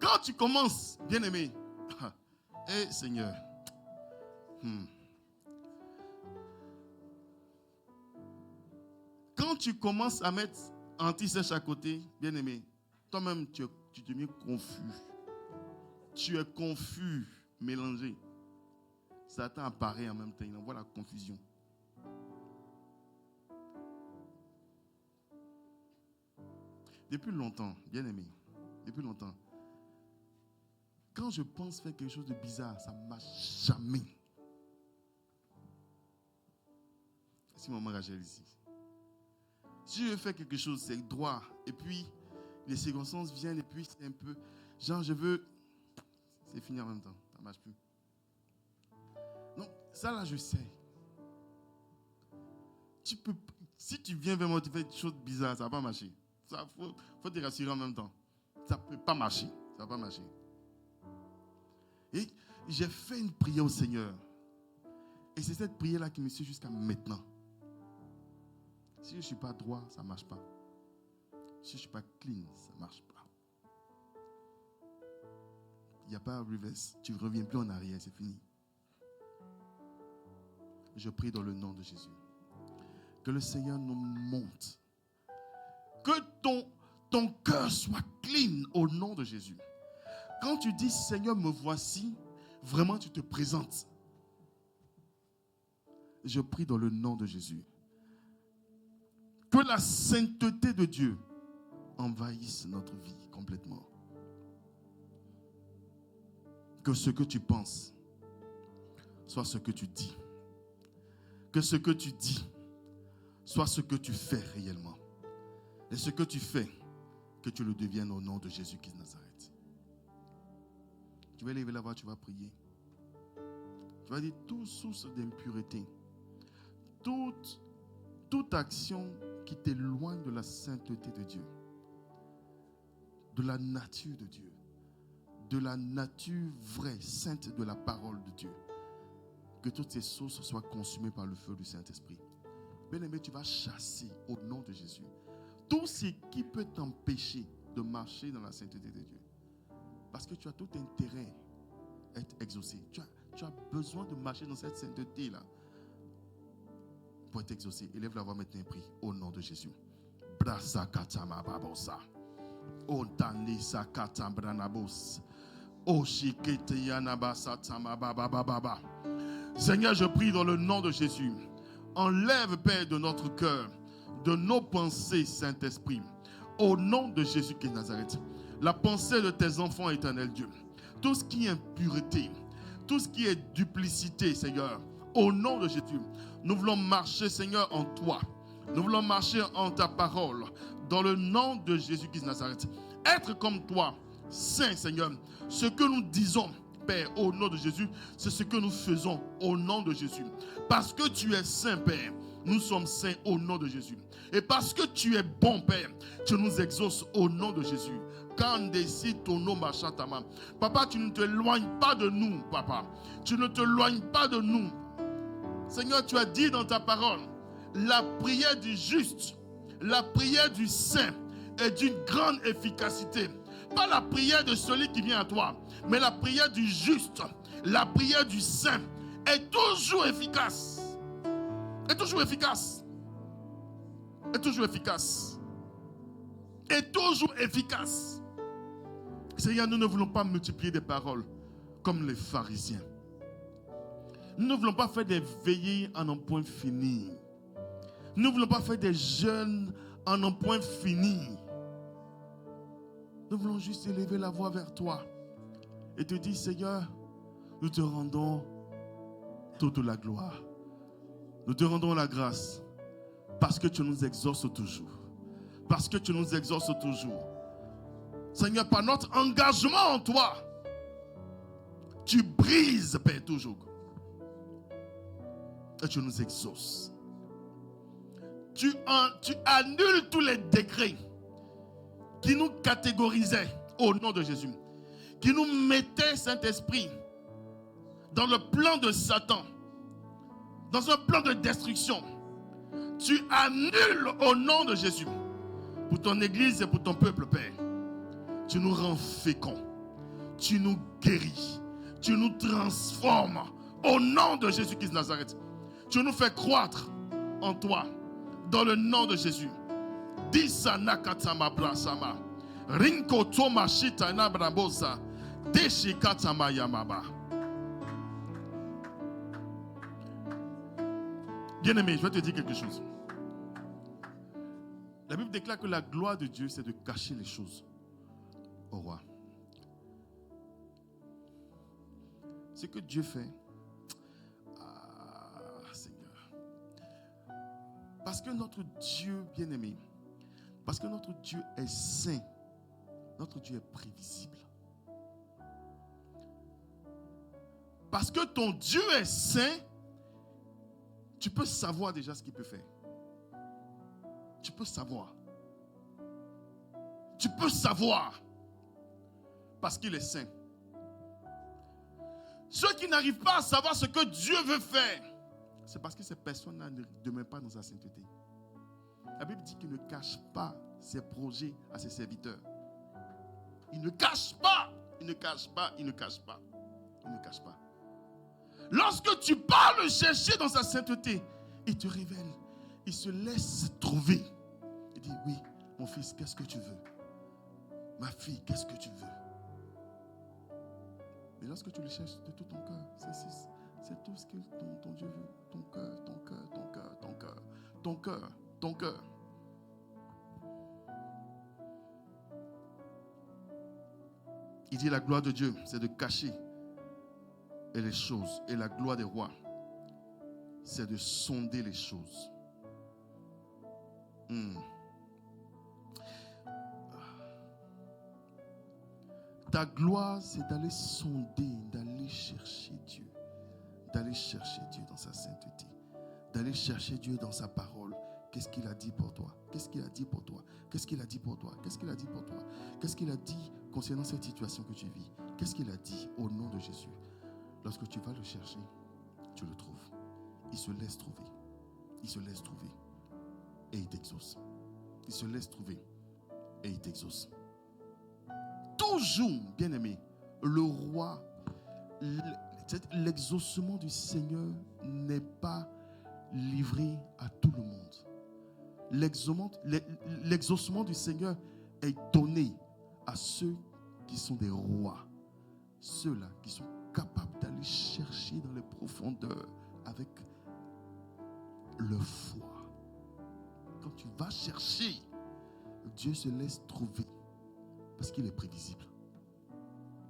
S1: Quand tu commences, bien-aimé, hé Seigneur, quand tu commences à mettre anti-sèche à côté, bien-aimé, toi-même, tu deviens confus. Tu es confus, mélangé. Satan apparaît en même temps, il envoie la confusion. Depuis longtemps, bien-aimé, depuis longtemps, quand je pense faire quelque chose de bizarre, ça ne marche jamais. Si maman Rachel ici. Si je fais quelque chose, c'est droit. Et puis, les circonstances viennent et puis c'est un peu... Genre, je veux... C'est fini en même temps. Ça ne marche plus. Donc, ça là, je sais. Si tu viens vers moi, tu fais des choses bizarres, ça ne va pas marcher. Il faut te rassurer en même temps. Ça ne peut pas marcher. Ça ne va pas marcher. Et j'ai fait une prière au Seigneur. Et c'est cette prière-là qui me suit jusqu'à maintenant. Si je ne suis pas droit, ça ne marche pas. Si je ne suis pas clean, ça ne marche pas. Il n'y a pas de reverse. Tu ne reviens plus en arrière, c'est fini. Je prie dans le nom de Jésus. Que le Seigneur nous monte. Que ton cœur soit clean au nom de Jésus. Quand tu dis Seigneur, me voici, vraiment tu te présentes. Je prie dans le nom de Jésus. Que la sainteté de Dieu envahisse notre vie complètement. Que ce que tu penses soit ce que tu dis. Que ce que tu dis soit ce que tu fais réellement. Et ce que tu fais, que tu le deviennes au nom de Jésus-Christ de Nazareth. Tu vas lever la voix, tu vas prier. Tu vas dire toute source d'impureté, toute action qui t'éloigne de la sainteté de Dieu, de la nature de Dieu, de la nature vraie, sainte de la parole de Dieu. Que toutes ces sources soient consumées par le feu du Saint-Esprit. Bien-aimé, tu vas chasser au nom de Jésus tout ce qui peut t'empêcher de marcher dans la sainteté de Dieu. Parce que tu as tout intérêt à être exaucé. Tu as besoin de marcher dans cette sainteté-là pour être exaucé. Élève la voix maintenant et prie au nom de Jésus. Seigneur, je prie dans le nom de Jésus. Enlève, Père, de notre cœur, de nos pensées, Saint-Esprit, Au nom de Jésus-Christ de Nazareth, la pensée de tes enfants, éternel Dieu, tout ce qui est impureté, tout ce qui est duplicité, Seigneur, au nom de Jésus, nous voulons marcher, Seigneur, en toi. Nous voulons marcher en ta parole, dans le nom de Jésus-Christ de Nazareth. Être comme toi, saint, Seigneur. Ce que nous disons, Père, au nom de Jésus, c'est ce que nous faisons au nom de Jésus. Parce que tu es saint, Père, nous sommes saints au nom de Jésus. Et parce que tu es bon, Père, tu nous exauces au nom de Jésus. Papa, tu ne t'éloignes pas de nous, Papa. Tu ne t'éloignes pas de nous. Seigneur, tu as dit dans ta parole, la prière du juste, la prière du saint est d'une grande efficacité. Pas la prière de celui qui vient à toi, mais la prière du juste, la prière du saint est toujours efficace. Est toujours efficace. Est toujours efficace. Est toujours efficace. Seigneur, nous ne voulons pas multiplier des paroles comme les pharisiens. Nous ne voulons pas faire des veillées en un point fini. Nous ne voulons pas faire des jeûnes en un point fini. Nous voulons juste élever la voix vers toi et te dire, Seigneur, nous te rendons toute la gloire. Nous te rendons la grâce parce que tu nous exauces toujours. Parce que tu nous exauces toujours. Seigneur, par notre engagement en toi, tu brises, Père, toujours. Et tu nous exauces. Tu annules tous les décrets qui nous catégorisaient au nom de Jésus, qui nous mettaient, Saint-Esprit, dans le plan de Satan, dans un plan de destruction. Tu annules au nom de Jésus, pour ton Église et pour ton peuple, Père. Tu nous rends féconds, tu nous guéris, tu nous transformes au nom de Jésus-Christ de Nazareth. Tu nous fais croître en toi, dans le nom de Jésus. Disana katama brasama, rinko toma shitana brabosa, deshi katama yamaba. Bien-aimé, je vais te dire quelque chose. La Bible déclare que la gloire de Dieu, c'est de cacher les choses au roi. Ce que Dieu fait, Seigneur, parce que notre Dieu bien-aimé, parce que notre Dieu est saint, notre Dieu est prévisible. Parce que ton Dieu est saint, tu peux savoir déjà ce qu'il peut faire. Tu peux savoir. Tu peux savoir. Parce qu'il est saint. Ceux qui n'arrivent pas à savoir ce que Dieu veut faire, c'est parce que ces personnes-là ne demeurent pas dans sa sainteté. La Bible dit qu'il ne cache pas ses projets à ses serviteurs. Il ne cache pas. Il ne cache pas. Il ne cache pas. Il ne cache pas. Lorsque tu pars le chercher dans sa sainteté, il te révèle. Il se laisse trouver. Il dit, oui, mon fils, qu'est-ce que tu veux? Ma fille, qu'est-ce que tu veux? Mais lorsque tu le cherches de tout ton cœur, c'est tout ce que ton Dieu veut. Ton cœur, ton cœur, ton cœur, ton cœur, ton cœur, ton cœur. Il dit la gloire de Dieu, c'est de cacher et les choses. Et la gloire des rois, c'est de sonder les choses. Ta gloire, c'est d'aller sonder, d'aller chercher Dieu. D'aller chercher Dieu dans sa sainteté. D'aller chercher Dieu dans sa parole. Qu'est-ce qu'il a dit pour toi? Qu'est-ce qu'il a dit pour toi? Qu'est-ce qu'il a dit pour toi? Qu'est-ce qu'il a dit pour toi? Qu'est-ce qu'il a dit concernant cette situation que tu vis? Qu'est-ce qu'il a dit au nom de Jésus? Lorsque tu vas le chercher, tu le trouves. Il se laisse trouver. Il se laisse trouver. Et il t'exauce. Il se laisse trouver. Et il t'exauce. Toujours, bien-aimé, le roi, l'exaucement du Seigneur n'est pas livré à tout le monde. L'exaucement du Seigneur est donné à ceux qui sont des rois. Ceux-là qui sont capables d'aller chercher dans les profondeurs avec leur foi. Quand tu vas chercher Dieu se laisse trouver parce qu'il est prévisible.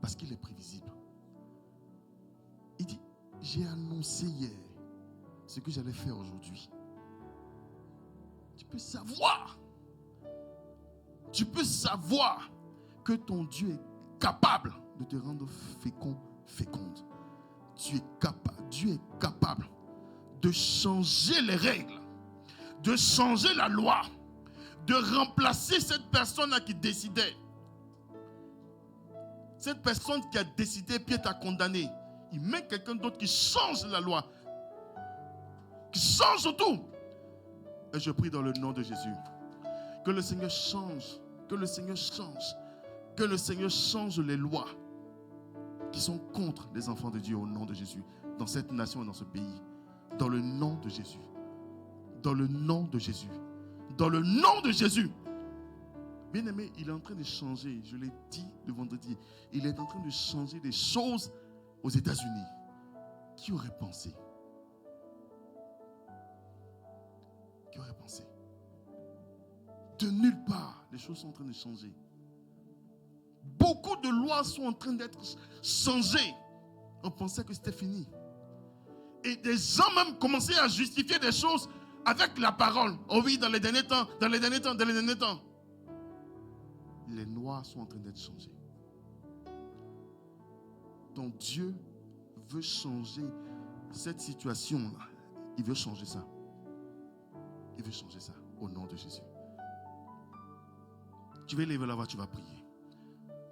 S1: Parce qu'il est prévisible. Il dit, j'ai annoncé hier ce que j'allais faire aujourd'hui. Tu peux savoir. Tu peux savoir que ton Dieu est capable de te rendre féconde. Dieu est capable de changer les règles, de changer la loi, de remplacer cette personne qui décidait. Cette personne qui a décidé puis t'a condamné. Il met quelqu'un d'autre qui change la loi, qui change tout. Et je prie dans le nom de Jésus que le Seigneur change, que le Seigneur change, que le Seigneur change les lois qui sont contre les enfants de Dieu au nom de Jésus, dans cette nation et dans ce pays. Dans le nom de Jésus. Dans le nom de Jésus. Dans le nom de Jésus. Bien-aimé, il est en train de changer, je l'ai dit le vendredi, il est en train de changer des choses aux États-Unis. Qui aurait pensé? Qui aurait pensé? De nulle part, les choses sont en train de changer. Beaucoup de lois sont en train d'être changées. On pensait que c'était fini. Et des gens même commençaient à justifier des choses avec la parole. Oh oui, dans les derniers temps. Les lois sont en train d'être changées. Donc Dieu veut changer cette situation-là. Il veut changer ça. Il veut changer ça au nom de Jésus. Tu vas lever la voix, tu vas prier.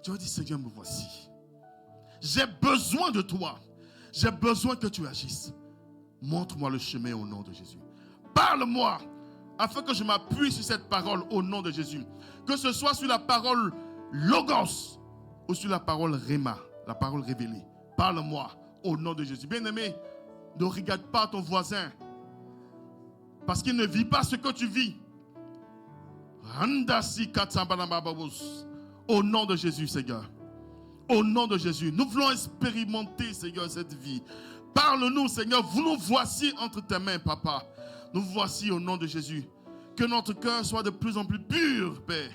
S1: Tu vas dire, Seigneur, me voici. J'ai besoin de toi. J'ai besoin que tu agisses. Montre-moi le chemin au nom de Jésus. Parle-moi afin que je m'appuie sur cette parole au nom de Jésus. Que ce soit sur la parole Logos ou sur la parole Réma, la parole révélée. Parle-moi au nom de Jésus. Bien-aimé, ne regarde pas ton voisin parce qu'il ne vit pas ce que tu vis. Au nom de Jésus, Seigneur. Au nom de Jésus, nous voulons expérimenter, Seigneur, cette vie. Parle-nous, Seigneur. Vous nous voici entre tes mains, Papa. Nous voici au nom de Jésus. Que notre cœur soit de plus en plus pur, Père.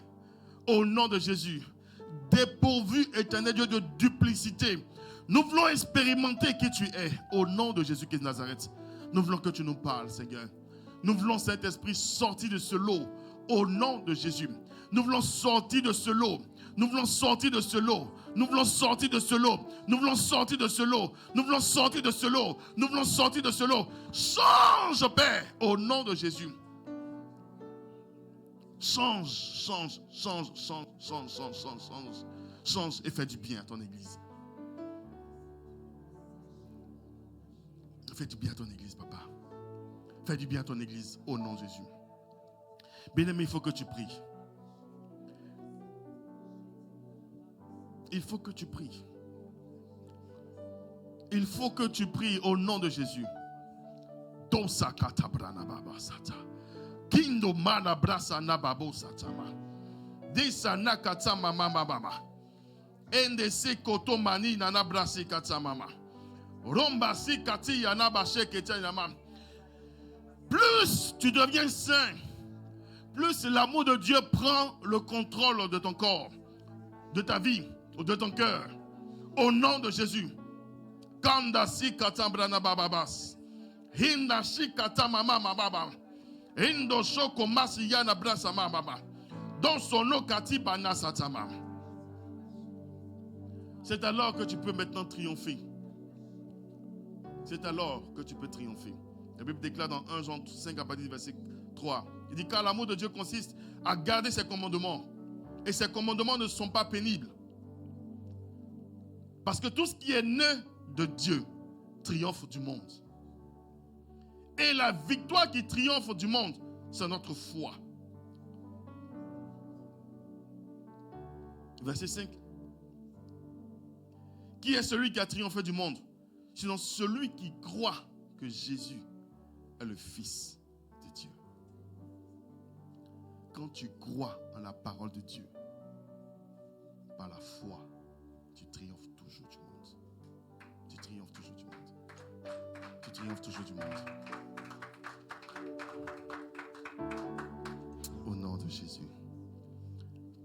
S1: Au nom de Jésus. Dépourvu, éternel Dieu, de duplicité. Nous voulons expérimenter qui tu es. Au nom de Jésus-Christ de Nazareth. Nous voulons que tu nous parles, Seigneur. Nous voulons, Saint-Esprit, sortir de ce lot. Au nom de Jésus. Nous voulons sortir de ce lot. Nous voulons sortir de ce lot. Nous voulons sortir de ce lot. Nous voulons sortir de ce lot. Nous voulons sortir de ce lot. Nous voulons sortir de ce lot. Change, Père, au nom de Jésus. Change et fais du bien à ton église. Fais du bien à ton église, papa. Fais du bien à ton église au nom de Jésus. Bien-aimé, il faut que tu pries. Il faut que tu pries. Il faut que tu pries au nom de Jésus. Dosa katabrana baba sata. Kindo mana brasa na babo satama. Desa nakata mama mama. Ende se koto mani nana brasi kata mama. Romba si kati yana bashe keta yana. Plus tu deviens saint, plus l'amour de Dieu prend le contrôle de ton corps, de ta vie, de ton cœur. Au nom de Jésus. Kanda si kata brana bababas. Hinda si kata mama mama. Hindo shoko masi yana brasa mama. Dans son nom kati bana satama. C'est alors que tu peux maintenant triompher. C'est alors que tu peux triompher. La Bible déclare dans 1 Jean 5 à partir du verset 3. Il dit car l'amour de Dieu consiste à garder ses commandements. Et ses commandements ne sont pas pénibles. Parce que tout ce qui est né de Dieu triomphe du monde. Et la victoire qui triomphe du monde, c'est notre foi. Verset 5. Qui est celui qui a triomphé du monde? Sinon celui qui croit que Jésus est le Fils de Dieu. Quand tu crois en la parole de Dieu, par la foi, tu triomphes toujours du monde. Tu triomphes toujours du monde. Tu triomphes toujours du monde. Au nom de Jésus.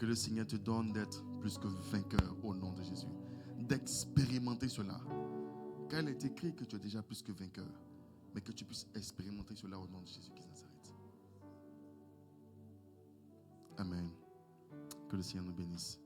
S1: Que le Seigneur te donne d'être plus que vainqueur au nom de Jésus. D'expérimenter cela. Car il est écrit que tu es déjà plus que vainqueur. Mais que tu puisses expérimenter cela au nom de Jésus qui Nazareth. Amen. Que le Seigneur nous bénisse.